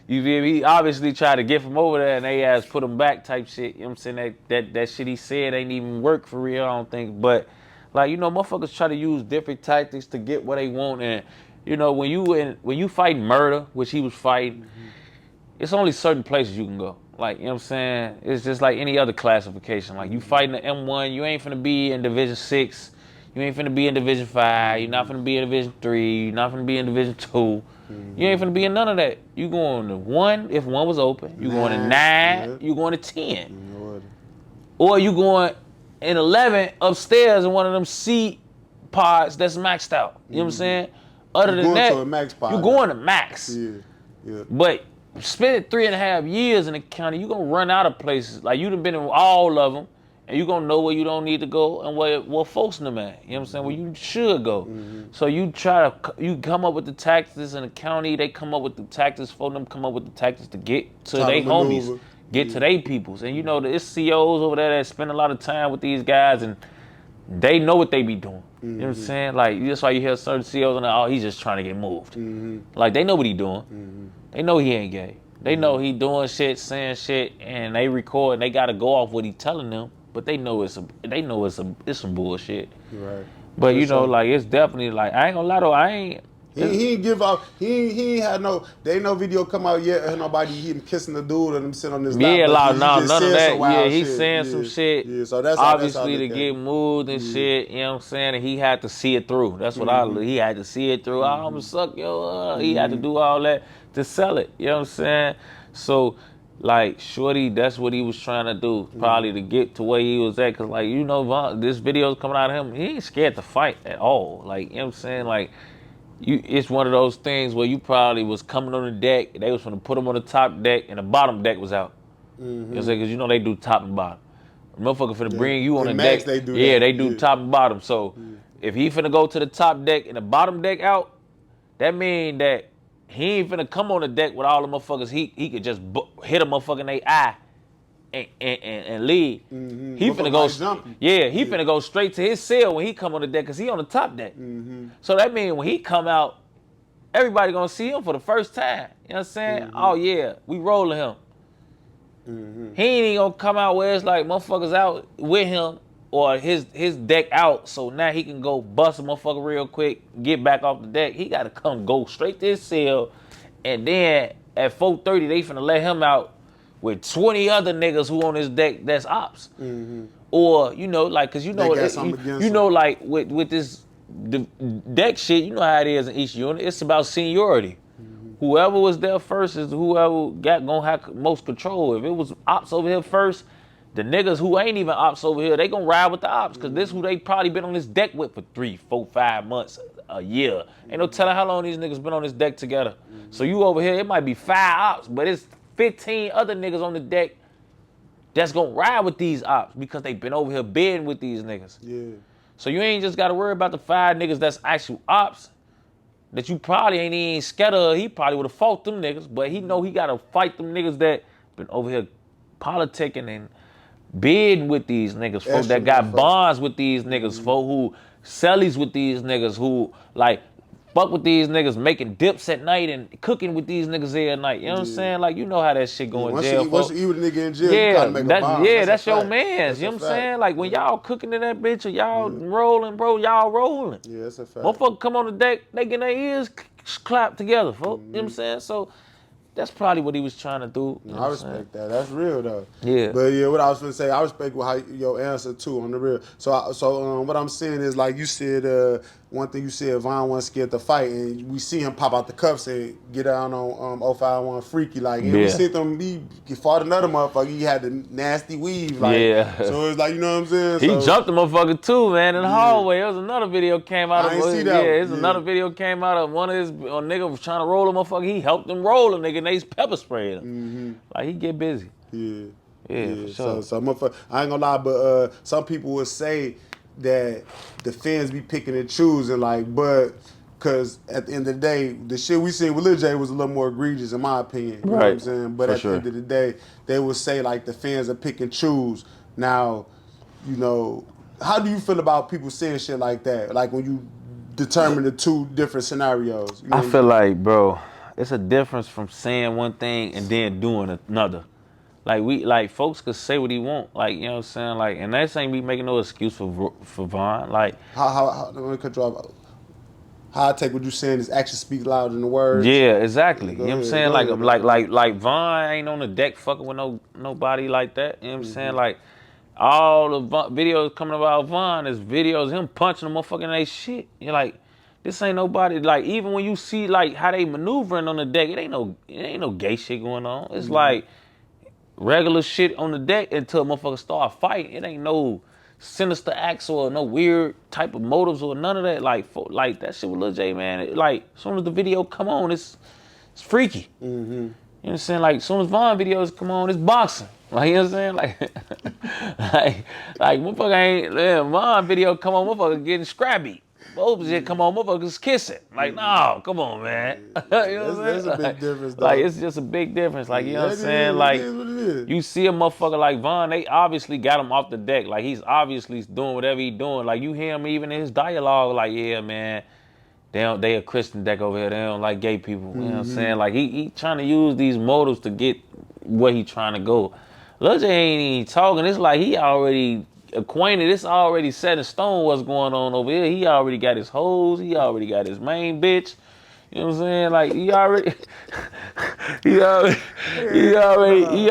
you feel me? He obviously tried to get from over there and they ass put him back type shit. You know what I'm saying? That shit he said ain't even work for real, I don't think. But, like, you know, motherfuckers try to use different tactics to get what they want. And, you know, when you fight murder, which he was fighting, it's only certain places you can go. Like, you know what I'm saying? It's just like any other classification. Like, you fighting the M1, you ain't finna be in Division 6. You ain't finna be in Division 5. You're not finna be in Division 3. You're not finna be in Division 2. You ain't finna be in none of that. You going to 1 if 1 was open. You going to 9. Yeah. You going to 10. Or you going in 11 upstairs in one of them seat pods that's maxed out. You know what I'm saying? Other than that, to a max pod. you're going to max. Yeah. But spending 3.5 years in the county, you're going to run out of places. Like, you done been in all of them, and you're going to know where you don't need to go and where folks in them at. You know what I'm saying? Where you should go. So you come up with the tactics in the county, they come up with the tactics for them, come up with the tactics to get to their homies. Get to their peoples. And you know, there's COs over there that spend a lot of time with these guys and they know what they be doing. You know what I'm saying? Like, that's why you hear certain COs and oh, he's just trying to get moved. Like, they know what he doing. They know he ain't gay. They know he doing shit, saying shit, and they record and they gotta go off what he telling them, but they know it's some bullshit. Right. But you know, like, it's definitely like, I ain't gonna lie though, He ain't give up. He ain't had no. There ain't no video come out yet. Had nobody him kissing the dude and him sitting on his lap. Yeah, like, none of that. Yeah, he's shit. saying some shit. Yeah, so that's obviously how to get moved and shit. You know what I'm saying? And he had to see it through. That's what he had to see it through. I'm gonna suck yo. He had to do all that to sell it. You know what I'm saying? So, like, shorty, that's what he was trying to do, probably to get to where he was at. Cause, like, you know, this video's coming out of him. He ain't scared to fight at all. Like, you know what I'm saying? Like, it's one of those things where you probably was coming on the deck, they was gonna put him on the top deck, and the bottom deck was out. You know what I'm saying? Cause you know they do top and bottom. Motherfucker finna bring you on the deck. They do they do top and bottom. So if he finna go to the top deck and the bottom deck out, that mean that he ain't finna come on the deck with all the motherfuckers. He could just hit a motherfucker in their eye and leave. He finna go. He finna go straight to his cell when he come on the deck, cause he on the top deck. So that means when he come out, everybody gonna see him for the first time. You know what I'm saying? Oh yeah, we rolling him. He ain't even gonna come out where it's like motherfuckers out with him or his deck out, so now he can go bust a motherfucker real quick, get back off the deck. He gotta go straight to his cell And then at 4:30, they finna let him out with 20 other niggas who on his deck that's ops. Or, you know, like, cause you know, like with this the deck shit, you know how it is in each unit. It's about seniority. Whoever was there first is whoever gonna have most control. If it was ops over here first, the niggas who ain't even ops over here, they gonna ride with the ops, cause this who they probably been on this deck with for 3, 4, 5 months, a year. Ain't no telling how long these niggas been on this deck together. So you over here, it might be 5 ops, but it's 15 other niggas on the deck that's gonna ride with these ops because they been over here bidding with these niggas. Yeah. So you ain't just gotta worry about the 5 niggas that's actual ops that you probably ain't even scared of. He probably would've fought them niggas, but he know he gotta fight them niggas that been over here politicking and bidding with these niggas, folks that got bonds with these niggas, folks who sellies with these niggas, who like fuck with these niggas, making dips at night and cooking with these niggas every night. You know what I'm saying? Like, you know how that shit go in jail, once folks. you eat with a nigga in jail, you gotta make a bond. That's your mans. You know what I'm saying? Like, when y'all cooking in that bitch or y'all rolling, bro, y'all rolling. Yeah, that's a fact. Motherfucker come on the deck, they getting their ears clapped together, folks. You know what I'm saying? So that's probably what he was trying to do. You know I respect that. That's real though. Yeah. But yeah, what I was gonna say, I respect how your answer too on the real. So what I'm saying is, like you said, one thing you said, Von wasn't scared to fight, and we see him pop out the cuffs and get down on 051 Freaky. Like, and we see them, he fought another motherfucker. He had the nasty weave. Like, so it's like, you know what I'm saying? He jumped the motherfucker too, man, in the hallway. There was another video came out of another video came out of one of his nigga was trying to roll a motherfucker. He helped him roll a nigga, and they pepper sprayed him. Like, he get busy. Yeah, for sure. So motherfucker, I ain't gonna lie, but some people would say that the fans be picking and choosing, like, but because at the end of the day, the shit we seen with Lil Jay was a little more egregious in my opinion. You know what I'm saying? But at the end of the day, they would say like the fans are pick and choose. Now, you know, how do you feel about people saying shit like that? Like when you determine the two different scenarios. You know I feel like, bro, it's a difference from saying one thing and then doing another. Like folks could say what he want, like, you know what I'm saying, like, and that ain't me making no excuse for Von. Like, how let me cut you off. How I take what you saying is actions speak louder than the words. Yeah, exactly. You know what I'm saying? Like Von ain't on the deck fucking with nobody like that. You know what I'm saying? Like, all the videos coming about Von is videos of him punching the motherfucker in their shit. You're like, this ain't nobody. Like, even when you see like how they maneuvering on the deck, it ain't no gay shit going on. It's like regular shit on the deck until motherfuckers start fighting. It ain't no sinister acts or no weird type of motives or none of that. Like that shit with Lil Jay, man. Like, as soon as the video come on, it's freaky. You know what I'm saying? Like, as soon as Von videos come on, it's boxing. Like, you know what I'm saying? Like motherfucker ain't, Von video come on, motherfucker getting scrappy. Both shit come on, motherfuckers kissing. Like, no, come on, man. You know what I'm saying? That's a big difference, though. Like, it's just a big difference. Like, you know what I'm saying? Like, you see a motherfucker like Von, they obviously got him off the deck. Like, he's obviously doing whatever he's doing. Like, you hear him even in his dialogue, like, yeah, man, they a Christian deck over here. They don't like gay people. You know what I'm saying? Like, he trying to use these motives to get where he trying to go. Lil Jay ain't even talking. It's like he already acquainted. It's already set in stone what's going on over here. He already got his hoes. He already got his main bitch. You know what I'm saying? Like, he already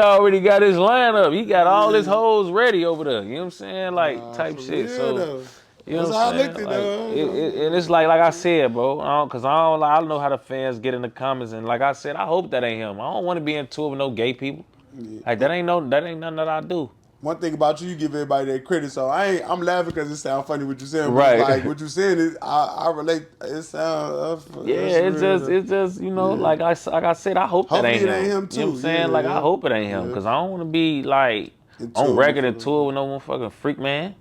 already got his lineup. He got all his hoes ready over there. You know what I'm saying? Like, type shit. So, you know what I'm saying? Like, and it's like I said, bro, because I know how the fans get in the comments, and like I said, I hope that ain't him. I don't want to be in tour with no gay people. Like, that ain't nothing that I do. One thing about you give everybody their credit, so I'm laughing because it sounds funny what you're saying. Right. But like what you're saying is, I relate. It sounds. It's just you know, like I said, I hope that ain't him. Hopefully it ain't him too. You know what I'm saying? Like, I hope it ain't him, because I don't want to be like on record and tour with no motherfucking freak man.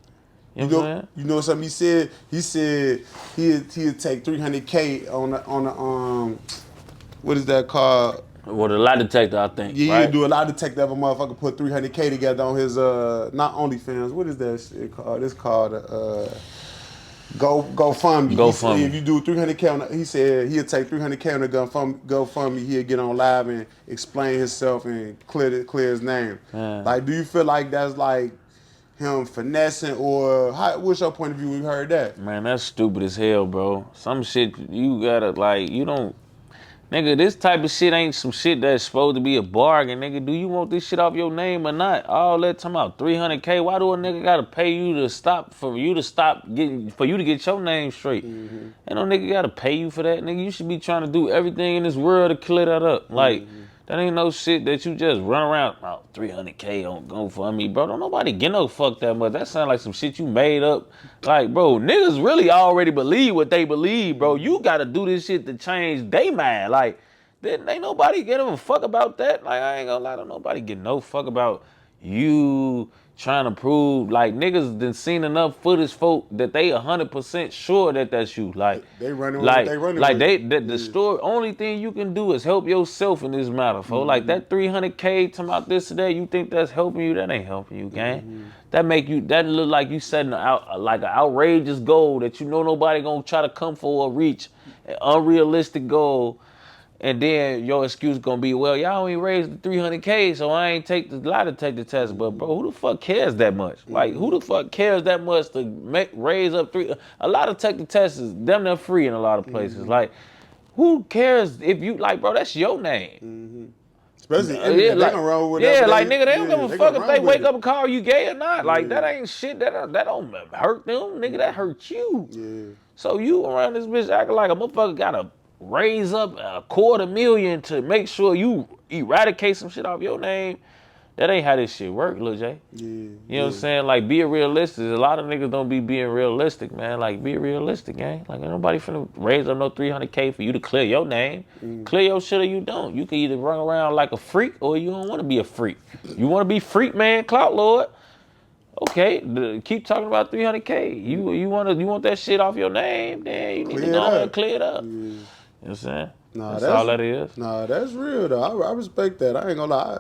You know what I'm saying? You know something he said? He said he'd take $300K on the what is that called? Well, the lie detector, I think. Yeah, right? do a lie detector if a motherfucker put $300K together on his not OnlyFans. What is that shit called? It's called GoFundMe. GoFundMe. If you do $300K he said he'll take $300K on the GoFundMe. He'll get on live and explain himself and clear his name. Yeah. Like, do you feel like that's like him finessing, or what's your point of view when you heard that? Man, that's stupid as hell, bro. Some shit you gotta, like, you don't. Nigga, this type of shit ain't some shit that's supposed to be a bargain, nigga. Do you want this shit off your name or not? All that talking about 300K. Why do a nigga gotta pay you to stop for you to get your name straight? Ain't no nigga gotta pay you for that, nigga. You should be trying to do everything in this world to clear that up. Like, that ain't no shit that you just run around. Oh, 300K on GoFundMe, bro. Don't nobody get no fuck that much. That sound like some shit you made up. Like, bro, niggas really already believe what they believe, bro. You gotta do this shit to change they mind. Like, then ain't nobody give a fuck about that. Like, I ain't gonna lie, don't nobody give no fuck about you trying to prove. Like, niggas done seen enough footage, folk, that they 100% sure that that's you. Like, they running with what they running with. the story, only thing you can do is help yourself in this matter, folks. Like, that 300K talking about this today, you think that's helping you? That ain't helping you, gang. That look like you setting like an outrageous goal that you know nobody gonna try to come for or reach, an unrealistic goal. And then your excuse gonna be, well, y'all ain't raised the 300K, so I ain't take the lie to take the test. But bro, who the fuck cares that much? Like, who the fuck cares that much to raise up a lot of take the test is damn near free in a lot of places. Like, who cares if you like, bro? That's your name. Especially They gonna roll with whatever like nigga, they don't give a fuck if they wake it. up and call you gay or not. Like, that ain't shit. That don't hurt them, nigga. That hurt you. Yeah. So you around this bitch acting like a motherfucker gotta raise up $250,000 to make sure you eradicate some shit off your name. That ain't how this shit work, Lil Jay. Yeah. You know what I'm saying? Like, be realistic. A lot of niggas don't be being realistic, man. Like, be realistic, gang. Like, ain't nobody finna raise up no 300K for you to clear your name. Clear your shit or you don't. You can either run around like a freak or you don't want to be a freak. You want to be freak, man, Clout Lord. Okay, keep talking about 300K. You want that shit off your name, then you need to go ahead and clear it up. Yeah. You know what I'm saying? Nah, that's all that is. Nah, that's real though. I respect that. I ain't gonna lie.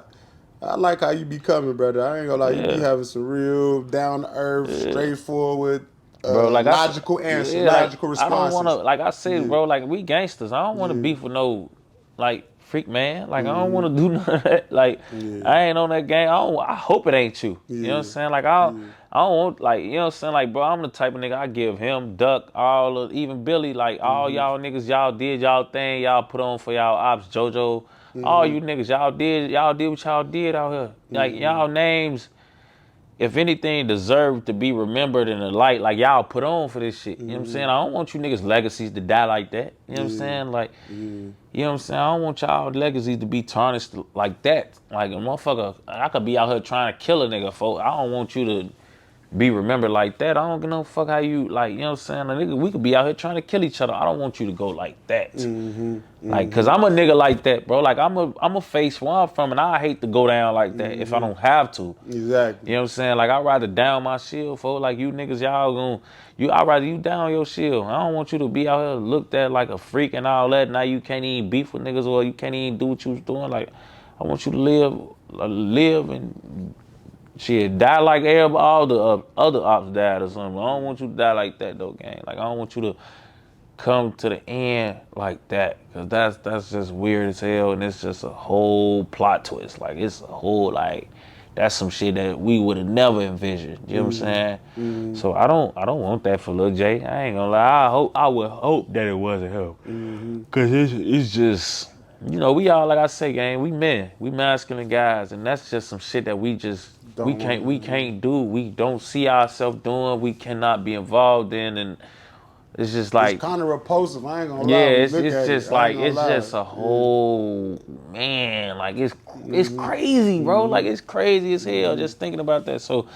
I like how you be coming, brother. I ain't gonna lie. You be having some real down to earth, straightforward, bro, like logical answers, logical responses. I don't want to, like I said, bro. Like, we gangsters. I don't want to beef with no like freak man. Like, I don't want to do none of that. Like, I ain't on that game. I hope it ain't you. You know what I'm saying? Like, I don't want, like, you know what I'm saying? Like, bro, I'm the type of nigga, I give him, Duck, even Billy, like, all y'all niggas, y'all did y'all thing, y'all put on for y'all ops, JoJo, all you niggas, y'all did what y'all did out here. Like, y'all names, if anything, deserve to be remembered in the light like y'all put on for this shit. You know what I'm saying? I don't want you niggas' legacies to die like that. You know what I'm saying? Like, you know what I'm saying? I don't want y'all legacies to be tarnished like that. Like, a motherfucker, I could be out here trying to kill a nigga, folks. I don't want you to be remembered like that. I don't give no fuck how you, like, you know what I'm saying? Like, nigga, we could be out here trying to kill each other. I don't want you to go like that. Like, cause I'm a nigga like that, bro. Like, I'm a face where I'm from, and I hate to go down like that if I don't have to. Exactly. You know what I'm saying? Like, I'd rather down my shield, folks. Like, you niggas, I'd rather you down your shield. I don't want you to be out here looked at like a freak and all that. Now you can't even beef with niggas or you can't even do what you was doing. Like, I want you to live and shit, die like all the other ops died or something. I don't want you to die like that, though, gang. Like, I don't want you to come to the end like that, because that's just weird as hell, and it's just a whole plot twist. Like, it's a whole, like, that's some shit that we would have never envisioned. You know what I'm saying? So I don't want that for Lil Jay. I ain't gonna lie. I would hope that it wasn't him, cause it's just, you know, we all, like I say, gang, we men, we masculine guys, and that's just some shit that we can't do. We don't see ourselves doing. We cannot be involved in, and it's just like, it's kind of repulsive. I ain't gonna lie. Yeah, it's just like, it's lie. just a whole, man, like, it's crazy, bro. Like, it's crazy as hell just thinking about that. So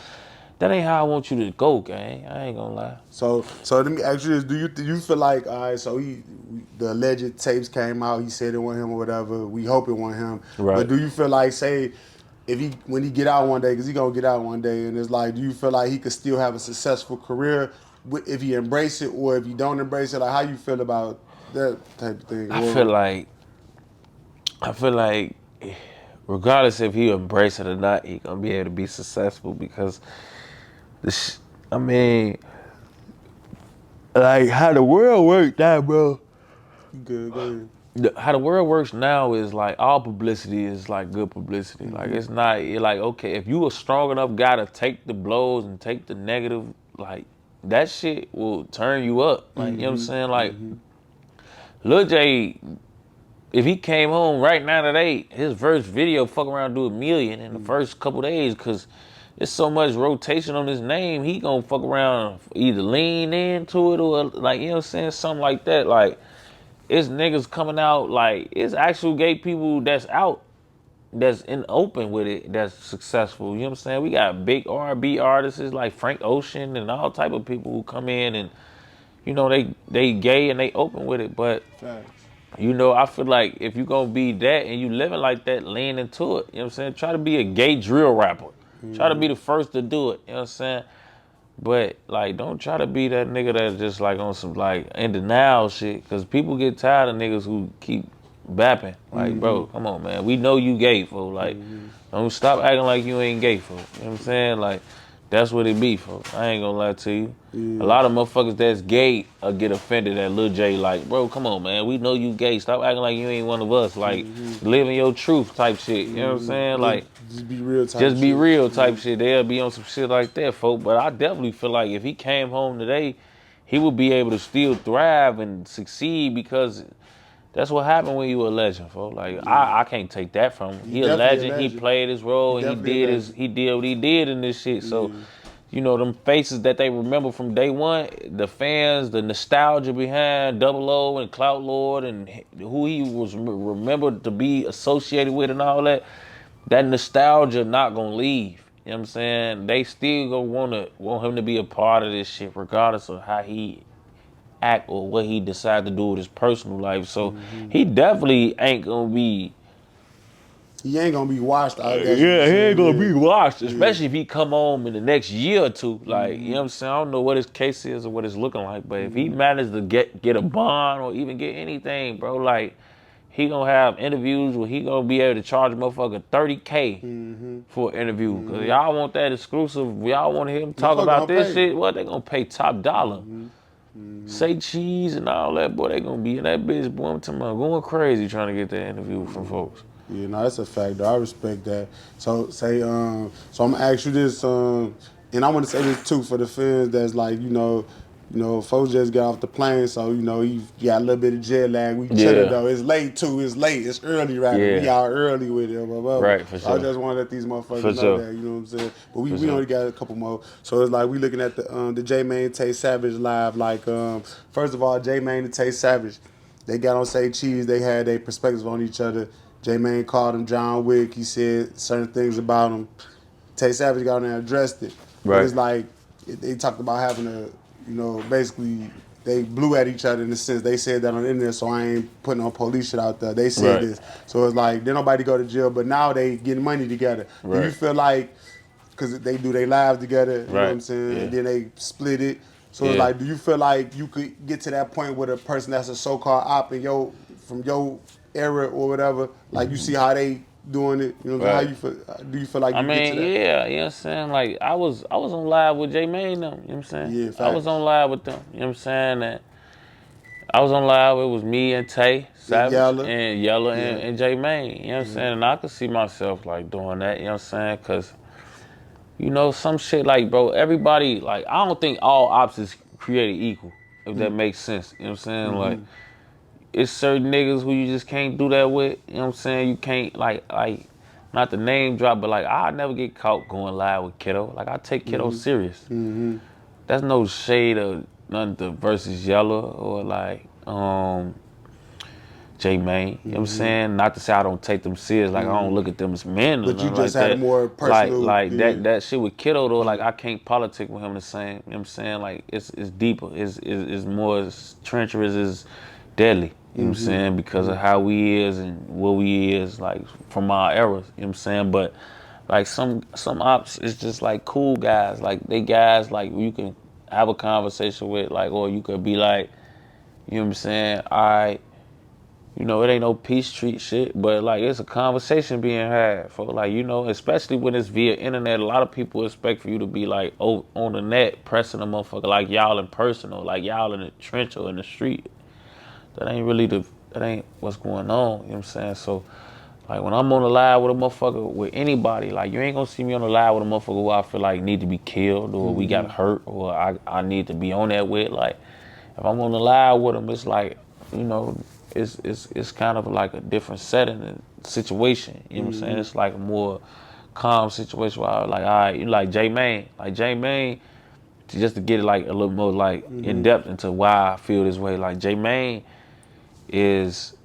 that ain't how I want you to go, gang. I ain't gonna lie. So let me ask you this: do you feel like, all right? So the alleged tapes came out. He said it wasn't him or whatever. We hope it wasn't him. Right. But do you feel like, say, when he get out one day, because he gonna get out one day, and it's like, do you feel like he could still have a successful career if he embrace it, or if he don't embrace it? Like, how you feel about that type of thing? I feel like regardless if he embrace it or not, he gonna be able to be successful, because I mean, like, how the world works now, bro. Good, go ahead. How the world works now is like, all publicity is like good publicity. Like, it's not, you're like, okay, if you a strong enough guy to take the blows and take the negative, like, that shit will turn you up. Like, you know what I'm saying? Like, Lil Jay if he came home right now today, his first video fuck around and do 1 million in the first couple days, cause there's so much rotation on his name. He gonna fuck around, either lean into it or like, you know what I'm saying, something like that. Like, it's niggas coming out, like, it's actual gay people that's out, that's in open with it, that's successful. You know what I'm saying? We got big R&B artists like Frank Ocean and all type of people who come in and, you know, they gay and they open with it. But Facts. you know, I feel like if you gonna be that and you living like that, lean into it. You know what I'm saying? Try to be a gay drill rapper. Try to be the first to do it. You know what I'm saying? But like, don't try to be that nigga that's just like on some like in denial shit. Cause people get tired of niggas who keep bapping. Like, bro, come on, man. We know you gay, fool. Like, don't stop acting like you ain't gay, fool. You know what I'm saying? Like, that's what it be, fool. I ain't gonna lie to you. A lot of motherfuckers that's gay get offended at Lil Jay. Like, bro, come on, man. We know you gay. Stop acting like you ain't one of us. Like, living your truth type shit. You know what I'm saying? Like, just be real type just be shit. real type shit. They'll be on some shit like that, folk. But I definitely feel like if he came home today, he would be able to still thrive and succeed, because that's what happened when you a legend, folks. Like, I can't take that from him. He a legend. He played his role. He did what he did in this shit. So, you know, them faces that they remember from day one, the fans, the nostalgia behind Double O and Clout Lord and who he was remembered to be associated with and all that, that nostalgia not gonna leave. You know what I'm saying? They still gonna want him to be a part of this shit, regardless of how he act or what he decide to do with his personal life. So he definitely ain't gonna be. He ain't gonna be washed out. Yeah, he ain't gonna be washed, especially if he come home in the next year or two. Like, you know what I'm saying? I don't know what his case is or what it's looking like, but if he managed to get a bond or even get anything, bro, like, he gonna have interviews where he gonna be able to charge a motherfucker $30K for an interview. Cause y'all want that exclusive. Y'all want to hear him talk about this shit. What, they gonna pay top dollar. Say cheese and all that, boy, they gonna be in that bitch, boy. I'm talking about going crazy trying to get that interview from folks. Yeah, no, that's a fact, though. I respect that. So so I'm gonna ask you this, and I want to say this too for the fans that's like, you know, folks just got off the plane, so you know you got a little bit of jet lag. We chilling though. It's late too. It's late. It's early right now. We out early with it. Blah, blah, blah. Right, for sure. I just want to let these motherfuckers know that. You know what I'm saying? But we only got a couple more. So it's like we looking at the J Mane Tay Savage live. Like first of all, J Mane and Tay Savage, they got on Say Cheese. They had their perspectives on each other. J Mane called him John Wick. He said certain things about him. Tay Savage got on there and addressed it. Right. But it's like they talked about having a, you know, basically they blew at each other in the sense they said that on the internet, so I ain't putting no police shit out there. They said this. So it's like, didn't nobody go to jail, but now they getting money together. Do you feel like, because they do their lives together, you know what I'm saying, and then they split it. So it's like, do you feel like you could get to that point with a person that's a so-called op in from your era or whatever, like you see how they doing it, you know, how you feel, do you feel like you get to that? Yeah, you know what I'm saying? Like, I was on live with J Mane though, you know what I'm saying? Yeah, facts. I was on live with them, you know what I'm saying? And I was on live, it was me and Tay Savage and Yella and J Mane, you know what I'm saying? And I could see myself like doing that, you know what I'm saying? Cause, you know, some shit like, bro, everybody, like, I don't think all ops is created equal, if that makes sense, you know what I'm saying? Like, it's certain niggas who you just can't do that with. You know what I'm saying? You can't, like, not the name drop, but, like, I'll never get caught going live with Kiddo. Like, I take Kiddo serious. That's no shade of none to versus Yella or, like, J Mane. You know what I'm saying? Not to say I don't take them serious. Like, I don't look at them as men or But you nothing just like had that. more personal. Like that shit with Kiddo, though, like, I can't politic with him the same. You know what I'm saying? Like, it's deeper. It's more treacherous. It's deadly. You know what I'm saying? Because of how we is and what we is, like, from our eras. You know what I'm saying? But, like, some ops, it's just, like, cool guys. Like, they guys, like, you can have a conversation with, like, or you could be like, you know what I'm saying? All right, you know, it ain't no peace treat shit, but, like, it's a conversation being had. For, like, you know, especially when it's via internet, a lot of people expect for you to be, like, on the net, pressing a motherfucker like y'all in person or like y'all in the trench or in the street. That ain't what's going on, you know what I'm saying? So, like, when I'm on the live with a motherfucker, with anybody, like, you ain't gonna see me on the live with a motherfucker who I feel like need to be killed or we got hurt or I need to be on that with. Like, if I'm on the live with them, it's like, you know, it's kind of like a different setting and situation. You know what I'm saying? It's like a more calm situation where I like, all right, you like J Mane, just to get it like a little more like in depth into why I feel this way. Like J Mane is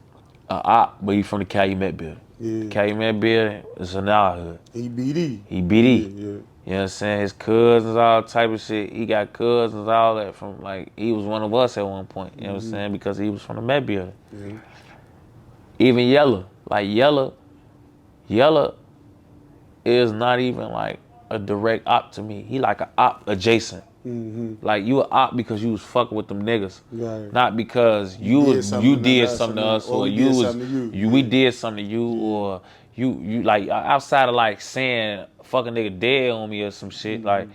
a op, but he's from the Calumet building. Yeah. Calumet building is in our hood. He BD. He BD. Yeah. You know what I'm saying? His cousins, all type of shit. He got cousins, all that from like, he was one of us at one point. You know what I'm saying? Because he was from the Met building. Yeah. Even Yella. Like Yella is not even like a direct op to me. He like a op adjacent. Like you a op because you was fucking with them niggas, Right. not because you did something to us or we you did was something to you. we did something to you or you like outside of like saying fucking nigga dead on me or some shit. Like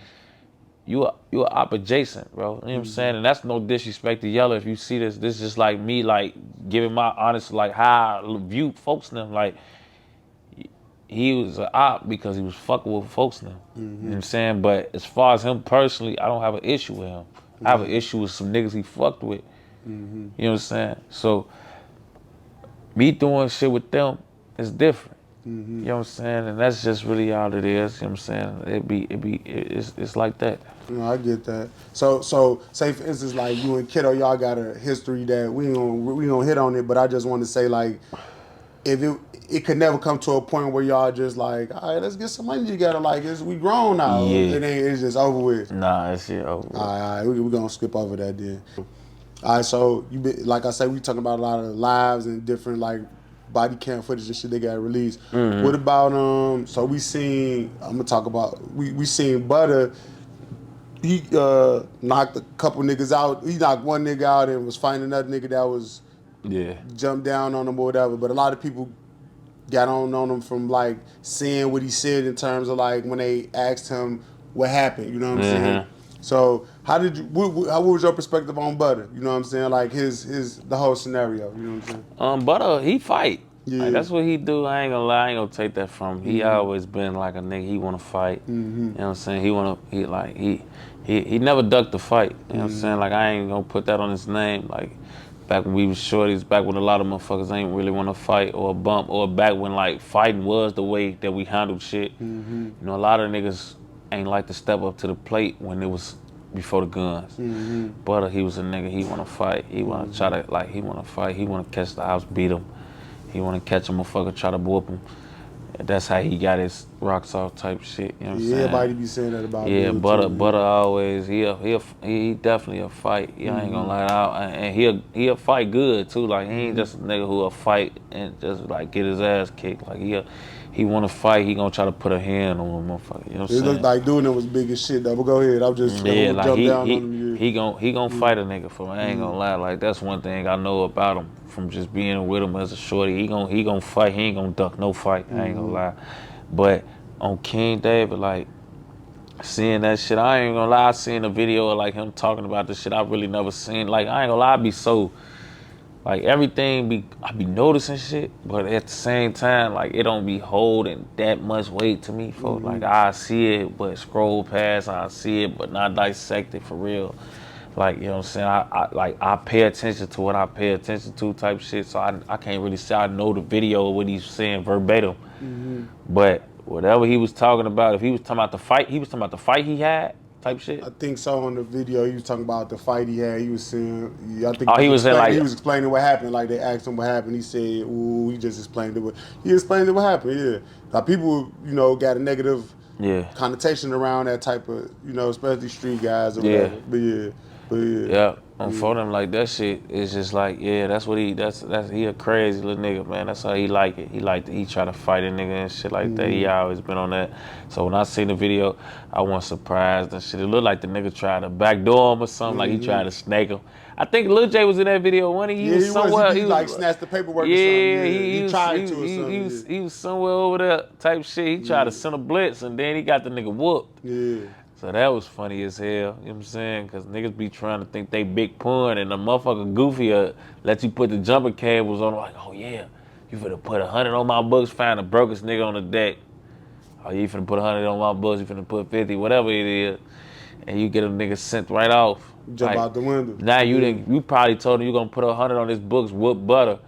you a op adjacent, bro. You know what I'm saying? And that's no disrespect to Yella. If you see this is just like me like giving my honest like how I view folks now. Like he was an op because he was fucking with folks now. You know what I'm saying? But as far as him personally, I don't have an issue with him. I have an issue with some niggas he fucked with. You know what I'm saying? So me doing shit with them is different. You know what I'm saying? And that's just really all it is. You know what I'm saying? It's like that. No, I get that. So say for instance, like you and Kiddo, y'all got a history that we gonna hit on it, but I just want to say like, if it could never come to a point where y'all just like, all right, let's get some money together. Like we grown now. Yeah. It's just over with. Nah, that shit over with. All right, we gonna skip over that then. All right, so like I said, we talking about a lot of lives and different like body cam footage and shit they got released. What about so we seen, I'm gonna talk about we seen Butta. He knocked a couple niggas out. He knocked one nigga out and was fighting another nigga that was jumped down on him or whatever. But a lot of people got on him from like seeing what he said in terms of like when they asked him what happened. You know what I'm saying? So how did you? What was your perspective on Butta? You know what I'm saying? Like the whole scenario. You know what I'm saying? Butta, he fight. Yeah. Like, that's what he do. I ain't gonna lie. I ain't gonna take that from him. He always been like a nigga. He wanna fight. You know what I'm saying? He never ducked the fight. You know what I'm saying? Like I ain't gonna put that on his name. Like back when we was shorties, back when a lot of motherfuckers ain't really want to fight or bump, or back when like fighting was the way that we handled shit. You know, a lot of niggas ain't like to step up to the plate when it was before the guns. But he was a nigga, he want to fight. He want to try to, like, he want to fight. He want to catch the house, beat him. He want to catch a motherfucker, try to whoop him. That's how he got his rocks off type shit. You know what I'm saying? Everybody be saying that about yeah, him. Butta always he definitely a fight. I ain't gonna lie, and he'll fight good too. Like he ain't just a nigga who'll fight and just like get his ass kicked. Like he want to fight. He gonna try to put a hand on a motherfucker. You know what I'm saying? It looked like doing it was big as shit though. But go ahead, I'm just like jump down on him. He gonna fight a nigga for me. I ain't gonna lie. Like that's one thing I know about him from just being with him as a shorty. He gonna fight. He ain't gonna duck no fight. I ain't gonna lie. But on King David, like seeing that shit, I ain't gonna lie. I seen a video of like him talking about this shit. I really never seen. Like I ain't gonna lie. I be so like everything I be noticing shit, but at the same time, like it don't be holding that much weight to me, folks. Like I see it, but scroll past. I see it, but not dissect it for real. Like, you know what I'm saying? I pay attention to what I pay attention to type shit, so I can't really say I know the video of what he's saying verbatim. But whatever he was talking about, if he was talking about the fight, he was talking about the fight he had type shit. I think so. On the video, he was talking about the fight he had. He was saying, I think he was explaining what happened. Like they asked him what happened. He said, "Ooh," he just explained it. He explained it what happened. Yeah, like people, got a negative connotation around that type of, especially street guys or whatever. But yeah. For them, like that shit is just like, that's what he a crazy little nigga, man. That's how he like it. He try to fight a nigga and shit like that. He always been on that. So when I seen the video, I wasn't surprised and shit. It looked like the nigga tried to backdoor him or something, like he tried to snake him. I think Lil Jay was in that video. He was somewhere. He like snatched the paperwork or something. Yeah, he tried to or something. He was somewhere over there type shit. He tried to send a blitz and then he got the nigga whooped. Yeah. So that was funny as hell, you know what I'm saying? Because niggas be trying to think they big pun and the motherfucker Goofy let you put the jumper cables on, like, oh yeah, you finna put 100 on my books, find the brokest nigga on the deck. Oh, you finna put 100 on my books, you finna put 50, whatever it is. And you get a nigga sent right off. Jump out the window. Now you probably told him you gonna put 100 on his books, whoop Butta.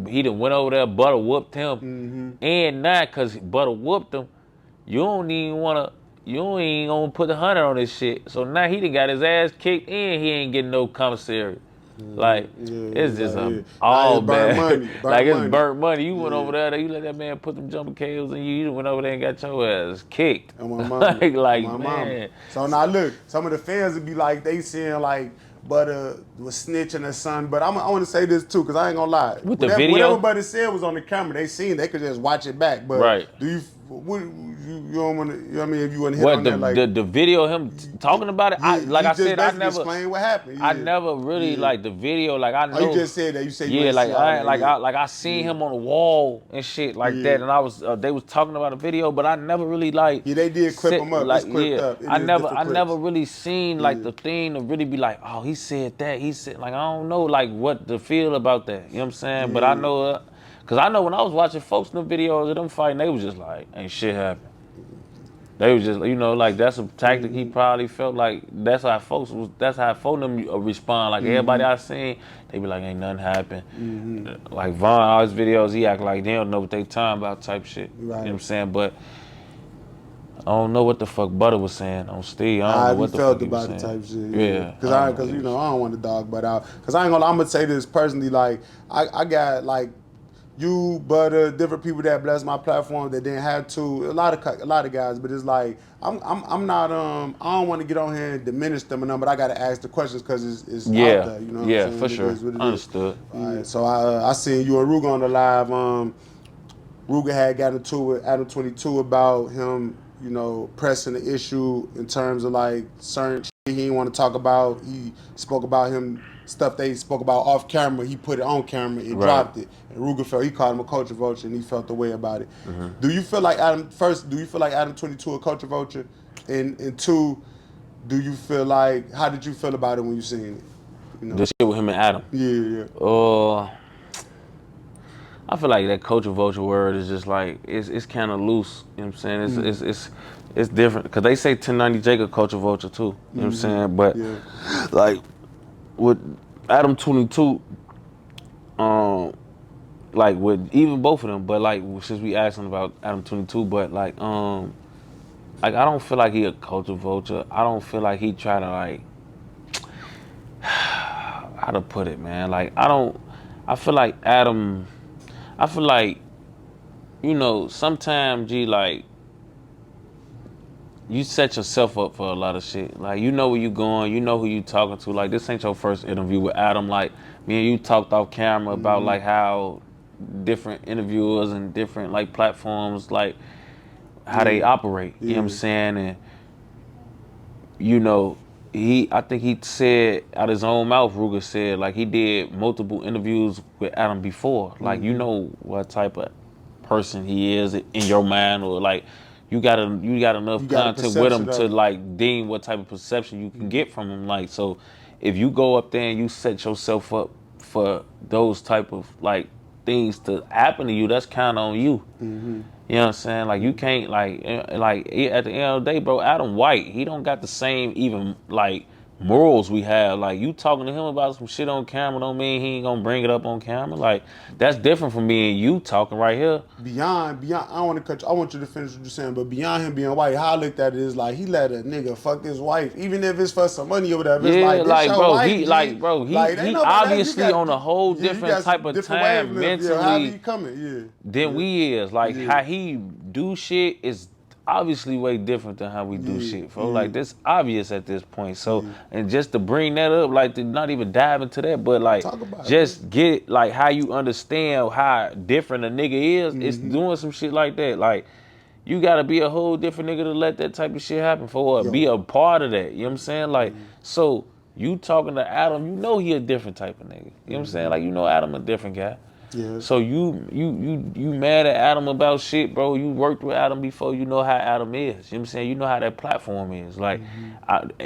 He done went over there, Butta whooped him. And now, cause Butta whooped him, you don't even gonna put 100 on this shit. So now he done got his ass kicked and he ain't getting no commissary. Like, it's just all bad. Money. It's burnt money. You went over there, you let that man put them jumper cables in you. You went over there and got your ass kicked. And my mama. like my man. Mama. So now look, some of the fans would be like, they saying like, Butta was snitching or something. But I want to say this too, because I ain't gonna lie. With the video? What everybody said was on the camera. They seen, they could just watch it back. But do you don't want to, you know what I mean, if you want to hit on that, like the video of him talking about it, I never explain what happened. I never really like the video. Like I know. Oh, you just said that. You said I seen him on the wall and shit like that, and they was talking about a video, but I never really like. Yeah, they did clip him up. Like up. I never really seen like the thing to really be like, oh, he said that. He said like I don't know like what to feel about that. You know what I'm saying? But I know. Cause I know when I was watching folks in the videos of them fighting, they was just like, ain't shit happened. They was just, like that's a tactic he probably felt like that's how folks them respond. Like everybody I seen, they be like, ain't nothing happened. Like Von, all his videos, he act like they don't know what they talking about type shit. Right. You know what I'm saying? But I don't know what the fuck Butta was saying on Steve. I don't know what the fuck he was saying. Type shit. Yeah. Cause I don't want to dog Butta out. Cause I'm gonna say this personally, like I got like you, Butta, different people that blessed my platform that didn't have to. A lot of guys, but it's like I'm not I don't want to get on here and diminish them or nothing, but I gotta ask the questions because it's out there. You know what I'm saying? For sure. Understood. Right, so I seen you and Rooga on the live. Rooga had got into it Adam 22 about him, pressing the issue in terms of like certain shit he didn't want to talk about. He spoke about him. Stuff they spoke about off camera, he put it on camera and dropped it. And Rooga he called him a culture vulture, and he felt the way about it. Do you feel like Adam 22 a culture vulture? And two, do you feel like, how did you feel about it when you seen it? The shit with him and Adam? Yeah. I feel like that culture vulture word is just like, it's kind of loose. You know what I'm saying? It's different. Because they say 1090 Jacob culture vulture too. You know what I'm saying? But like, with Adam 22, like with even both of them, but like since we asking about Adam 22, but like I don't feel like he a culture vulture. I don't feel like he try to like how to put it, man. Like I feel like Adam. I feel like sometimes G like. You set yourself up for a lot of shit. Like, you know where you going, you know who you talking to. Like, this ain't your first interview with Adam. Like, me and you talked off camera about, like, how different interviewers and different, like, platforms, like, how they operate. You know what I'm saying? And, I think he said, out his own mouth, Rooga said, like, he did multiple interviews with Adam before. Like, you know what type of person he is in your mind, or, like, you got enough content with him to like deem what type of perception you can get from him. Like, so if you go up there and you set yourself up for those type of like things to happen to you, that's kind of on you. You know what I'm saying? Like, you can't like at the end of the day, bro, Adam White, he don't got the same even like morals we have. Like, you talking to him about some shit on camera don't mean he ain't gonna bring it up on camera. Like, that's different from me and you talking right here. Beyond, I don't want to cut you. I want you to finish what you're saying, but beyond him being white, how I looked at it is like he let a nigga fuck his wife, even if it's for some money or whatever. It's he obviously on a whole different type of time mentally. How he coming? Than we is. Like, how he do shit is obviously way different than how we do shit, bro. Like, this obvious at this point. So, and just to bring that up, like, to not even dive into that, but like, just get like how you understand how different a nigga is. It's doing some shit like that. Like, you gotta be a whole different nigga to let that type of shit happen for be a part of that. You know what I'm saying? Like, so you talking to Adam, you know he a different type of nigga. You know what I'm saying? Like, you know Adam a different guy. Yeah. So you mad at Adam about shit, bro. You worked with Adam before, you know how Adam is. You know what I'm saying? You know how that platform is. Like,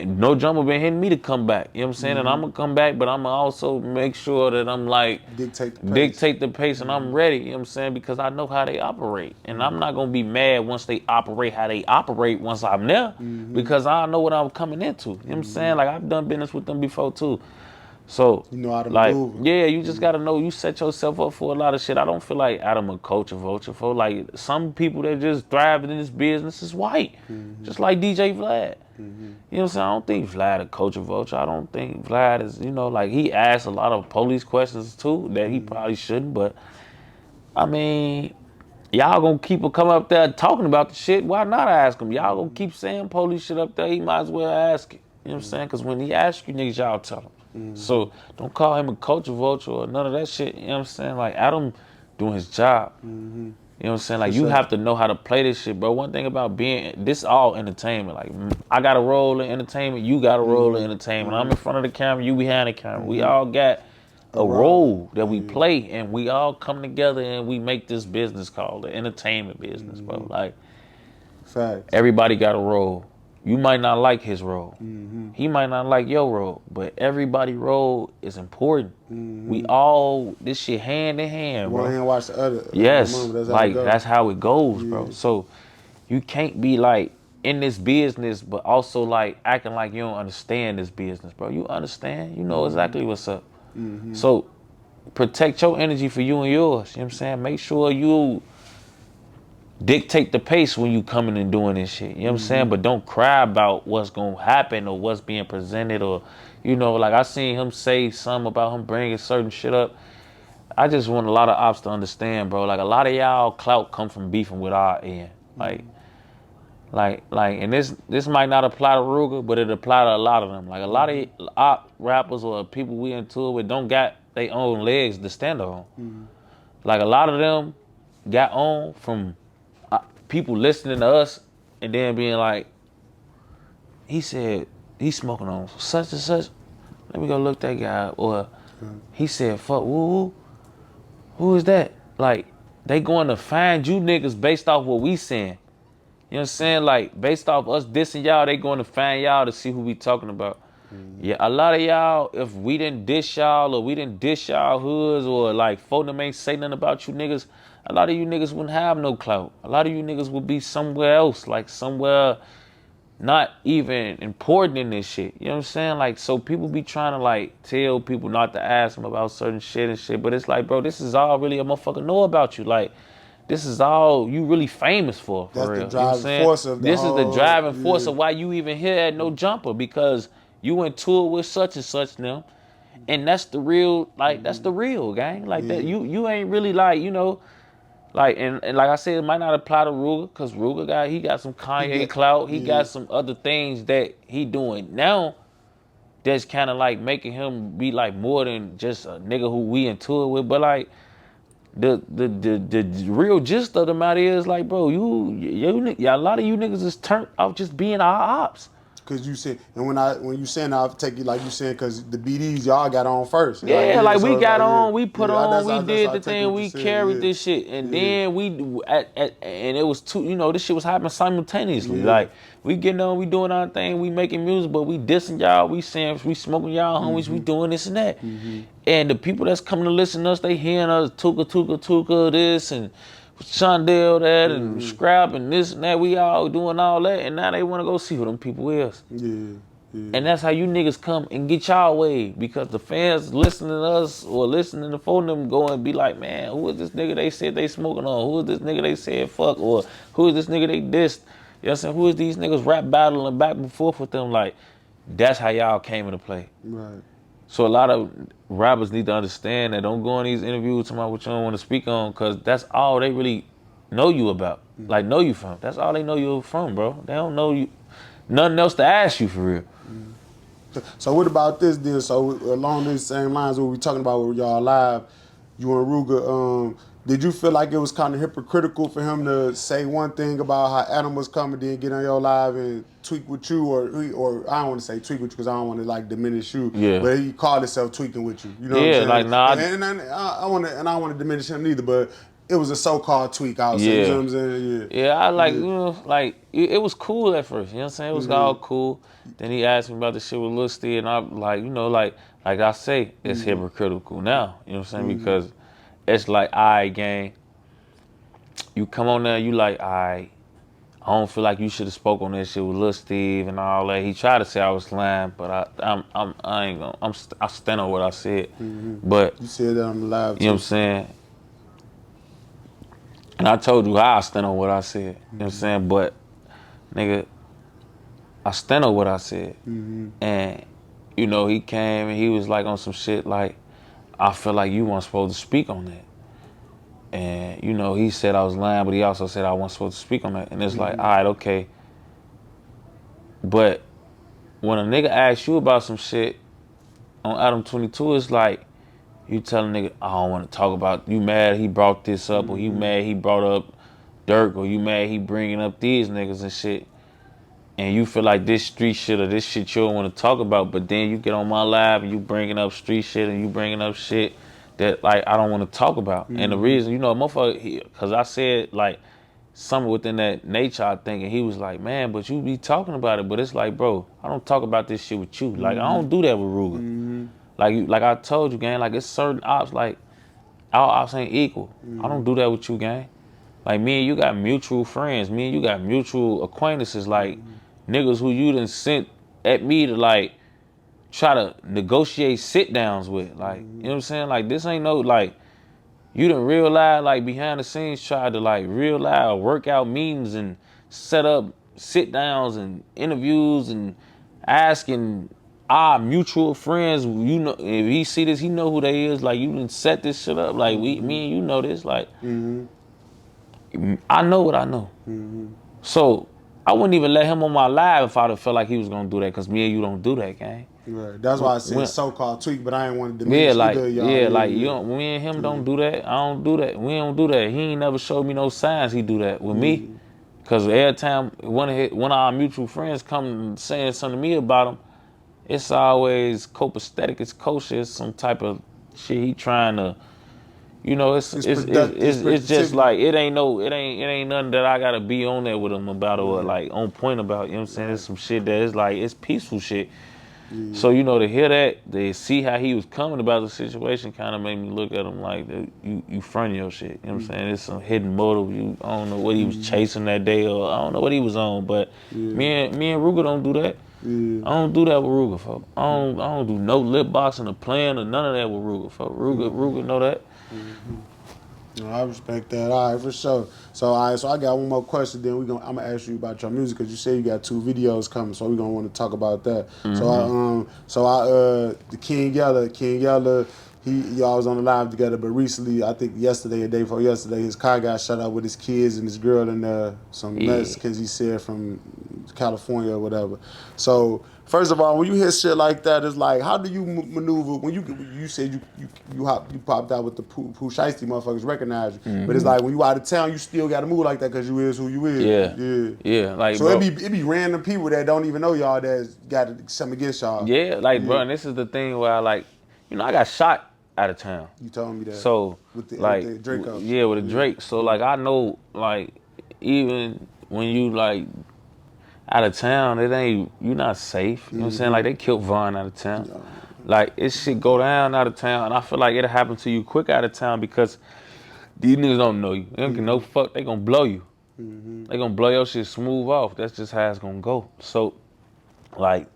no jumper been hitting me to come back. You know what I'm saying? And I'm gonna come back, but I'm gonna also make sure that I'm like, dictate the pace and I'm ready. You know what I'm saying? Because I know how they operate. And I'm not gonna be mad once they operate how they operate once I'm there, because I know what I'm coming into. You know what I'm saying? Like, I've done business with them before too. So, you know how to like, maneuver. yeah, you just gotta know you set yourself up for a lot of shit. I don't feel like Adam a culture vulture for. Like, some people that just thrive in this business is white, just like DJ Vlad. You know what I'm saying? I don't think Vlad a culture vulture. I don't think Vlad is, you know, like, he asks a lot of police questions too that he probably shouldn't. But I mean, y'all gonna keep coming up there talking about the shit. Why not ask him? Y'all gonna keep saying police shit up there. He might as well ask it. You know what I'm saying? Because when he asks you niggas, y'all tell him. So don't call him a culture vulture or none of that shit. You know what I'm saying? Like, Adam doing his job. You know what I'm saying? Like, you have to know how to play this shit, bro. One thing about this all entertainment. Like, I got a role in entertainment. You got a role in entertainment. I'm in front of the camera. You behind the camera. We all got a role that we play, and we all come together and we make this business called the entertainment business, bro. Like, facts. Everybody got a role. You might not like his role. He might not like your role, but everybody's role is important. We all, this shit hand in hand, bro. One hand watch the other. Yes, That's how it goes, bro. So you can't be like in this business, but also like acting like you don't understand this business, bro. You understand. You know exactly what's up. So protect your energy for you and yours. You know what I'm saying? Make sure you dictate the pace when you coming and doing this shit. You know what I'm saying? But don't cry about what's going to happen or what's being presented, or, you know, like, I seen him say something about him bringing certain shit up. I just want a lot of ops to understand, bro. Like, a lot of y'all clout come from beefing with our end. And this might not apply to Rooga, but it apply to a lot of them. Like, a lot of op rappers or people we into it with don't got their own legs to stand on. Like, a lot of them got on from people listening to us and then being like, he said he's smoking on such and such. Let me go look that guy up. Or he said, fuck, who is that? Like, they going to find you niggas based off what we saying. You know what I'm saying? Like, based off us dissing y'all, they going to find y'all to see who we talking about. Yeah, a lot of y'all, if we didn't diss y'all or we didn't diss y'all hoods or like folk them ain't say nothing about you niggas, a lot of you niggas wouldn't have no clout. A lot of you niggas would be somewhere else, like somewhere not even important in this shit. You know what I'm saying? Like, so people be trying to like tell people not to ask them about certain shit and shit, but it's like, bro, this is all really a motherfucker know about you. Like, this is all you really famous for That's real. the driving force of the This whole, is the driving force of why you even here at No Jumper, because you went tour with such and such now. And that's the real, like, that's the real, gang. Like, that you ain't really like, you know, like, and like I said, it might not apply to Rooga, because Rooga he got some Kanye clout. He got some other things that he doing now that's kind of like making him be like more than just a nigga who we in tour with. But like, the real gist of the matter is, like, bro, a lot of you niggas is turned off just being our ops. Cause you said, and when you saying, I'll take it like you saying, cause the BDs y'all got on first. Like so we got like, on, we put on, we did the take thing, what we you said, carried this shit, and then and it was two, you know, this shit was happening simultaneously. Like, we getting on, we doing our thing, we making music, but we dissing y'all, we saying, we smoking y'all homies, we doing this and that. And the people that's coming to listen to us, they hearing us tuka this and Shondell that and Scrap and this and that. We all doing all that, and now they want to go see who them people is. And that's how you niggas come and get y'all way, because the fans listening to us or listening to phone them go and be like, man, who is this nigga they said they smoking on? Who is this nigga they said fuck? Or who is this nigga they dissed? You know what I'm saying? Who is these niggas rap battling back and forth with them? Like, that's how y'all came into play. Right. So a lot of rappers need to understand that. Don't go in these interviews talking about what you don't want to speak on, because that's all they really know you about. Like, know you from. That's all they know you from, bro. They don't know you nothing else to ask you for real. So what about this deal? So along these same lines, what we talking about with y'all live, you and Rooga, Did you feel like it was kind of hypocritical for him to say one thing about how animals come and then get on your live and tweak with you, or I don't want to say tweak with you because I don't want to like diminish you, Yeah. but he called himself tweaking with you. You know Yeah, what I'm like, saying? nah, And I don't want to diminish him neither, but it was a so-called tweak. I would say. You know what I'm saying? Yeah. Yeah, I like, you know, like, it was cool at first, you know what I'm saying? It was all cool. Then he asked me about the shit with Lil Steve, and I'm like, you know, like I say, it's hypocritical now, you know what I'm saying? Because it's like, all right, gang, you come on there, you like, all right, I don't feel like you should have spoke on that shit with Lil Steve and all that. He tried to say I was lying, but I ain't gonna, I stand on what I said. But You said that on the live too. you know what I'm saying? And I told you how I stand on what I said. You know what I'm saying? But, nigga, I stand on what I said. And, you know, he came and he was like on some shit like, I feel like you weren't supposed to speak on that. And, you know, he said I was lying, but he also said I wasn't supposed to speak on that. And it's like, all right, okay. But when a nigga asks you about some shit on Adam 22, it's like, you tell a nigga, I don't want to talk about, you mad he brought this up, or you mad he brought up Dirk, or you mad he bringing up these niggas and shit. And you feel like this street shit or this shit you don't want to talk about, but then you get on my live and you bringing up street shit and you bringing up shit that like I don't want to talk about. And the reason, you know, motherfucker, because I said like something within that nature, I think, and he was like, man, but you be talking about it, but it's like, bro, I don't talk about this shit with you. Like I don't do that with Rooga. Like I told you, gang, like it's certain ops, like our ops ain't equal. I don't do that with you, gang. Like me and you got mutual friends. Me and you got mutual acquaintances. Like niggas who you done sent at me to like try to negotiate sit downs with. Like, you know what I'm saying? Like this ain't no like you done real live like behind the scenes tried to like real live work out meetings and set up sit downs and interviews and asking our mutual friends, you know, if he see this, he know who they is. Like you done set this shit up. Like me and you know this. Like I know what I know. So I wouldn't even let him on my live if I'd have felt like he was gonna do that, because me and you don't do that, gang. Right. That's why I said so-called tweak, but I ain't want to diminish either of y'all. Like you don't, me and him don't do that. I don't do that. We don't do that. He ain't never showed me no signs he do that with me. Cause every time one of our mutual friends come saying something to me about him, it's always copacetic, it's kosher, it's some type of shit he trying to, you know, it's just like it ain't nothing that I gotta be on there with him about or like on point about, you know what I'm saying? It's some shit that is like, it's peaceful shit. So, you know, to hear that, to see how he was coming about the situation kind of made me look at him like, you fronting your shit, you know what I'm saying? It's some hidden motive. I don't know what he was chasing that day, or I don't know what he was on, but me and Rooga don't do that. I don't do that with Rooga, folks. I don't do no lip boxing or playing or none of that with Rooga, folks. Rooga know that. No, I respect that. All right, for sure. So, all right, so I got one more question. Then I'm gonna ask you about your music, because you say you got 2 videos coming, so we're gonna want to talk about that. The King Yella, y'all was on the live together, but recently, I think yesterday, a day before yesterday, his car got shut up with his kids and his girl and some Mexicans he said from California or whatever. So, first of all, when you hear shit like that, it's like, how do you maneuver when you said you popped out with the Pooh Shiesty motherfuckers recognize you, but it's like when you out of town, you still got to move like that because you is who you is. Yeah. Like, so bro, it be random people that don't even know y'all that's got something against y'all. Yeah, like, bro, and this is the thing where I like, you know, I got shot out of town. You told me that. So with the Draco. Yeah, with the Drake. So like I know, like, even when you like out of town, you not safe. You know what I'm saying? Like they killed Vaughn out of town. Yeah. Like it shit go down out of town, and I feel like it'll happen to you quick out of town because these niggas don't know you. They don't give no fuck. They gonna blow you. They gonna blow your shit smooth off. That's just how it's gonna go. So, like,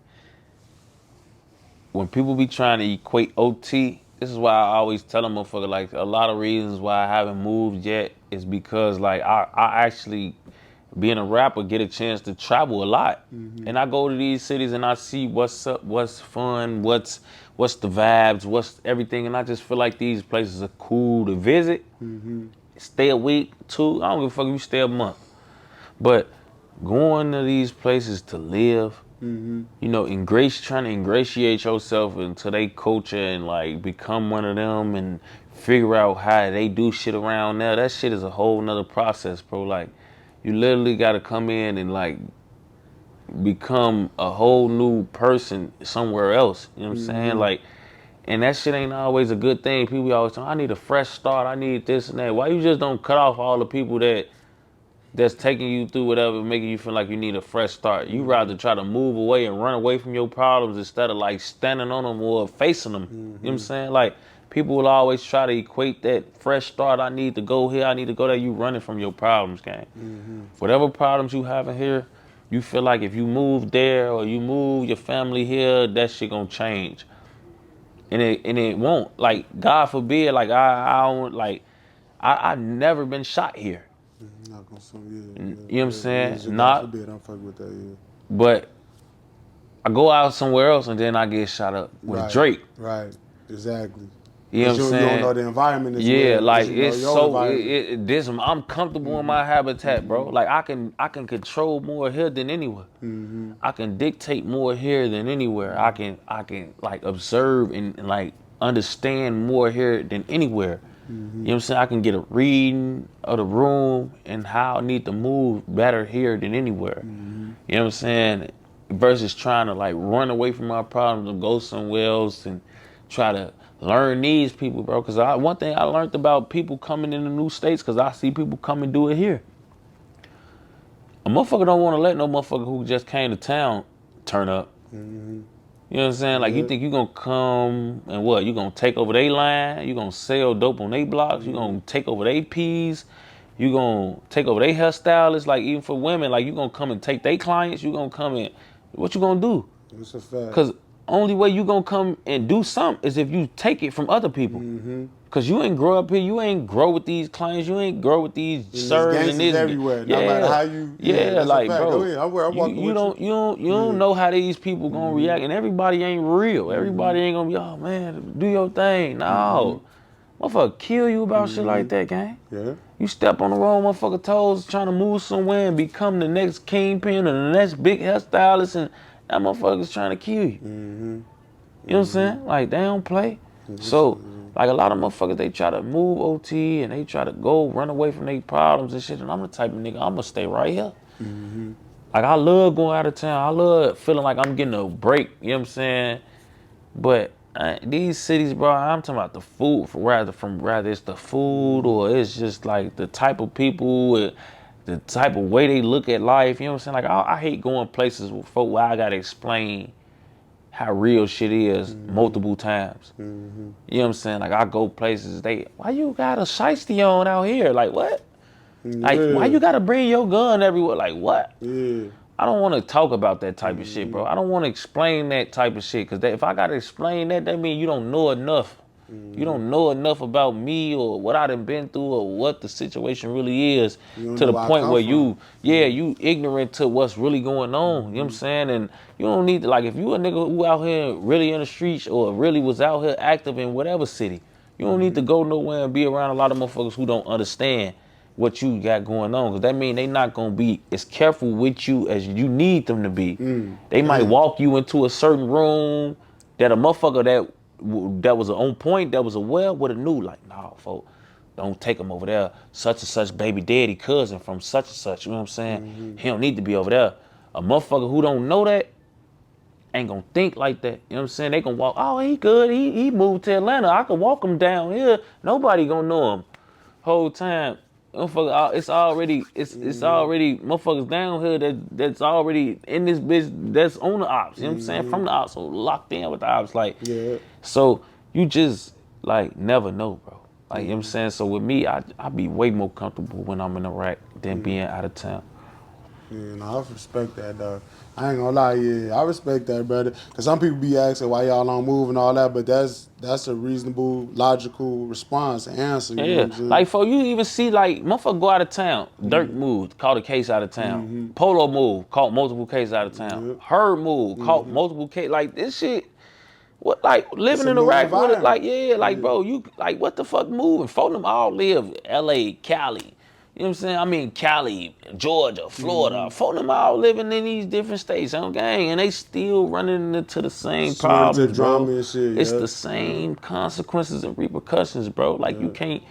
when people be trying to equate OT, this is why I always tell them, motherfucker, like, a lot of reasons why I haven't moved yet is because, like, I actually, being a rapper, get a chance to travel a lot. And I go to these cities and I see what's up, what's fun, what's the vibes, what's everything. And I just feel like these places are cool to visit. Stay a week, 2. I don't give a fuck if you stay a month. But going to these places to live Mm-hmm. You know, trying to ingratiate yourself into their culture and like become one of them and figure out how they do shit around there. That shit is a whole nother process, bro. Like, you literally gotta come in and like become a whole new person somewhere else. You know what I'm saying? Like, and that shit ain't always a good thing. People always tell, I need a fresh start. I need this and that. Why you just don't cut off all the people that's taking you through whatever, making you feel like you need a fresh start? You rather try to move away and run away from your problems instead of like standing on them or facing them. You know what I'm saying? Like, people will always try to equate that fresh start. I need to go here. I need to go there. You running from your problems, gang. Whatever problems you have in here, you feel like if you move there or you move your family here, that shit gonna change. And it won't. Like, God forbid, like I don't like I never been shot here. Not gonna You know what I'm saying? God Not, forbid, I'm fucking with that, yeah. but I go out somewhere else and then I get shot up with Right, Drake. right, exactly. You know what I'm saying? You don't know the environment as well. Yeah, like You know it's your so environment. this I'm comfortable in my habitat, bro. Like I can control more here than anywhere. I can dictate more here than anywhere. I can like observe and like understand more here than anywhere. You know what I'm saying? I can get a reading of the room and how I need to move better here than anywhere. You know what I'm saying? Versus trying to like run away from my problems and go somewhere else and try to learn these people, bro. Because one thing I learned about people coming into new states, because I see people come and do it here. A motherfucker don't want to let no motherfucker who just came to town turn up. You know what I'm saying? Like, you think you gonna come and what? You gonna take over their line? You gonna sell dope on their blocks? You gonna take over their peas? You gonna take over their hairstylists? Like, even for women, like, you gonna come and take their clients? You gonna come and, what you gonna do? It's a fact. Because only way you gonna come and do something is if you take it from other people. Because you ain't grow up here. You ain't grow with these clients. You ain't grow with these sirs and this. Everywhere. No matter how you. Yeah, like, bro. Go ahead. I'm walking you don't know how these people gonna react, and everybody ain't real. Everybody ain't gonna be, oh man, do your thing. No, motherfucker, kill you about shit like that, gang. Yeah. You step on the wrong motherfucker toes, trying to move somewhere and become the next kingpin or the next big hairstylist, and that motherfucker's trying to kill you. You know what I'm saying? Like, they don't play. So, like, a lot of motherfuckers, they try to move OT and they try to go run away from their problems and shit. And I'm the type of nigga, I'm gonna stay right here. Like, I love going out of town. I love feeling like I'm getting a break. You know what I'm saying? But these cities, bro, I'm talking about the food, rather it's the food or it's just like the type of people, the type of way they look at life. You know what I'm saying? Like, I hate going places with folk where I gotta explain how real shit is multiple times. You know what I'm saying? Like, I go places, why you got a shiesty on out here? Like, what? Like, why you gotta bring your gun everywhere? Like, what? I don't want to talk about that type of shit, bro. I don't want to explain that type of shit, because if I gotta explain that, that means you don't know enough. You don't know enough about me or what I done been through or what the situation really is, to the point where you ignorant to what's really going on. You know what I'm saying? And you don't need to, like, if you a nigga who out here really in the streets or really was out here active in whatever city, you don't need to go nowhere and be around a lot of motherfuckers who don't understand what you got going on, because that mean they not gonna be as careful with you as you need them to be. They might walk you into a certain room that a motherfucker that was on point, that was aware, would have knew, like, nah, folks, don't take him over there. Such and such baby daddy cousin from such and such, you know what I'm saying? He don't need to be over there. A motherfucker who don't know that ain't gonna think like that. You know what I'm saying? They gonna walk, oh, he good, he moved to Atlanta. I could walk him down here. Nobody gonna know him. Whole time, motherfucker, it's already motherfuckers down here that's already in this bitch, that's on the ops. You know what I'm saying? From the ops, so locked in with the ops. Like, so you just like never know, bro. Like, you know what I'm saying? So with me, I be way more comfortable when I'm in Iraq than being out of town. Yeah, no, I respect that, though. I ain't gonna lie, I respect that, brother. Cause some people be asking why y'all don't move and all that, but that's a reasonable, logical response and answer. You know what I'm saying? Like, for you even see, like, motherfucker go out of town. Dirk moved, caught a case out of town. Polo moved, caught multiple cases out of town. Her moved, caught multiple cases. Like, this shit, what, like, living in Iraq with it, like, like, bro, you, like, what the fuck moving? Folk them all live L.A., Cali. You know You know what I'm saying? I mean, Cali, Georgia, Florida, for them all living in these different states, on gang, and they still running into the same problems, drama bro. and shit, It's the same consequences and repercussions, bro. Like you can't,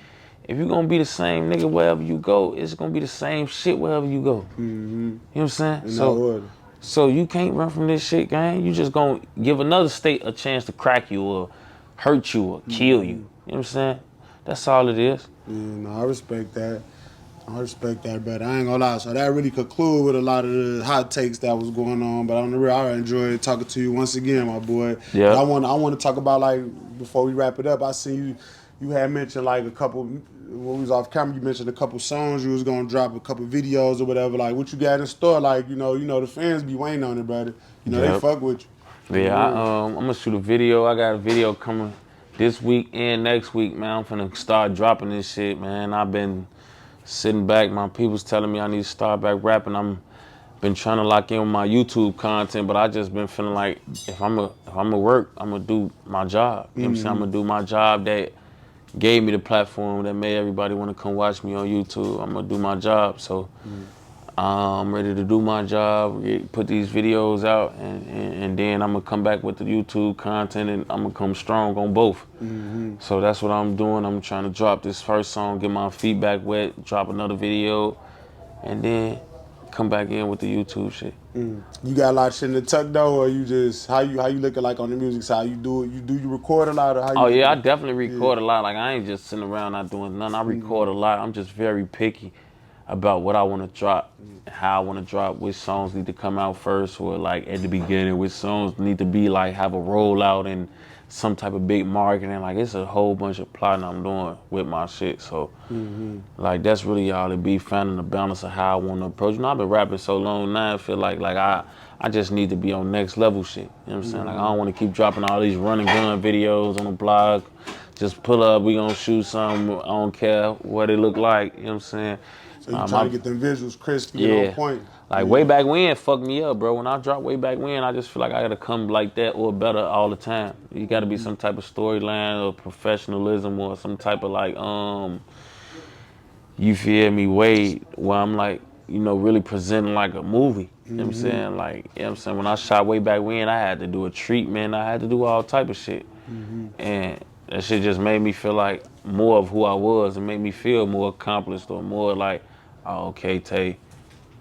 if you're gonna be the same nigga wherever you go, it's gonna be the same shit wherever you go. You know what I'm saying? In that order. So you can't run from this shit, gang. You just gonna give another state a chance to crack you or hurt you or kill you. You know what I'm saying? That's all it is. Yeah, no, I respect that. I respect that, but I ain't gonna lie. So that really conclude with a lot of the hot takes that was going on. But on the real, I enjoyed talking to you once again, my boy. Yeah. I want to talk about, like, before we wrap it up. I see you had mentioned like a couple when we was off camera. You mentioned a couple songs you was gonna drop, a couple videos or whatever. Like what you got in store? Like you know the fans be waiting on it, brother. You know they fuck with you. Yeah, I'm gonna shoot a video. I got a video coming this week and next week, man. I'm finna start dropping this shit, man. I've been sitting back. My people's telling me I need to start back rapping. I'm been trying to lock in with my YouTube content, but I just been feeling like if I'm a work, I'm gonna do my job. You know what I'm saying? I'm gonna do my job that gave me the platform that made everybody want to come watch me on YouTube. I'm gonna do my job. So I'm ready to do my job, put these videos out, and then I'm gonna come back with the YouTube content, and I'm gonna come strong on both. So that's what I'm doing. I'm trying to drop this first song, get my feedback wet, drop another video, and then come back in with the YouTube shit. You got a lot of shit in the tuck though, or you just how you looking like on the music side? You do it. You record a lot, or how you? Oh yeah, I definitely record a lot. Like I ain't just sitting around not doing nothing. I record a lot. I'm just very picky about what I want to drop, how I want to drop, which songs need to come out first, or like at the beginning, which songs need to be like have a rollout and some type of big marketing. Like it's a whole bunch of plotting I'm doing with my shit. So like that's really all it be, finding the balance of how I want to approach. You know, I've been rapping so long now, I feel like I just need to be on next level shit. You know what I'm saying? Like I don't want to keep dropping all these running gun videos on the blog. Just pull up, we gonna shoot something, I don't care what it look like, you know what I'm saying? So you trying to get them visuals crispy and on point. Like way back when, fucked me up, bro. When I dropped way back when, I just feel like I gotta come like that or better all the time. You gotta be some type of storyline or professionalism or some type of like, you feel me, way where I'm like, you know, really presenting like a movie. You know what I'm saying? Like, you know what I'm saying? When I shot way back when, I had to do a treatment, I had to do all type of shit. And that shit just made me feel like more of who I was and made me feel more accomplished or more like, oh, okay, Tay,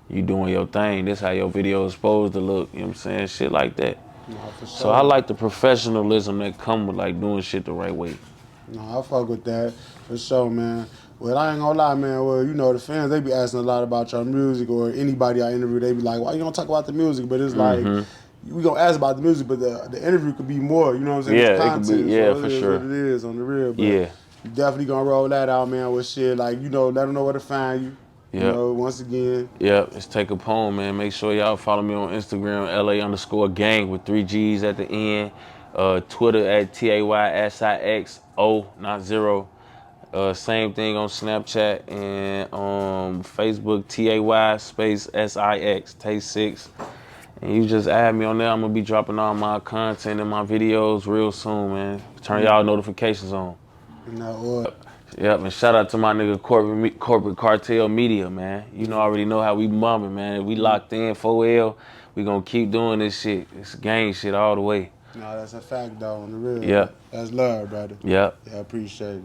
you doing your thing. This how your video is supposed to look. You know what I'm saying? Shit like that. No, for sure. So I like the professionalism that come with like doing shit the right way. No, I fuck with that for sure, man. Well, I ain't gonna lie, man. Well, you know, the fans, they be asking a lot about your music, or anybody I interview, they be like, why you don't talk about the music? But it's like, we gonna ask about the music, but the interview could be more, you know what I'm saying? Yeah, it's content, it could be, yeah, so for it is sure. what it is on the real, but Yeah. you definitely gonna roll that out, man, with shit. Like, you know, let them know where to find you. You know, once again. Yep, it's Take Capone, man. Make sure y'all follow me on Instagram, LA_gang with 3 G's at the end. Twitter at TAYSIXO, not 0. Same thing on Snapchat and Facebook, TAY space SIX, Tay6. And you just add me on there. I'm gonna be dropping all my content and my videos real soon, man. Turn y'all notifications on. No, Yep, and shout out to my nigga corporate Cartel Media, man. You know, already know how we bumping, man. We locked in 4L. We gonna keep doing this shit. It's gang shit all the way. no, that's a fact, though, on the real. Yep. That's love, brother. Yep. Yeah, I appreciate it.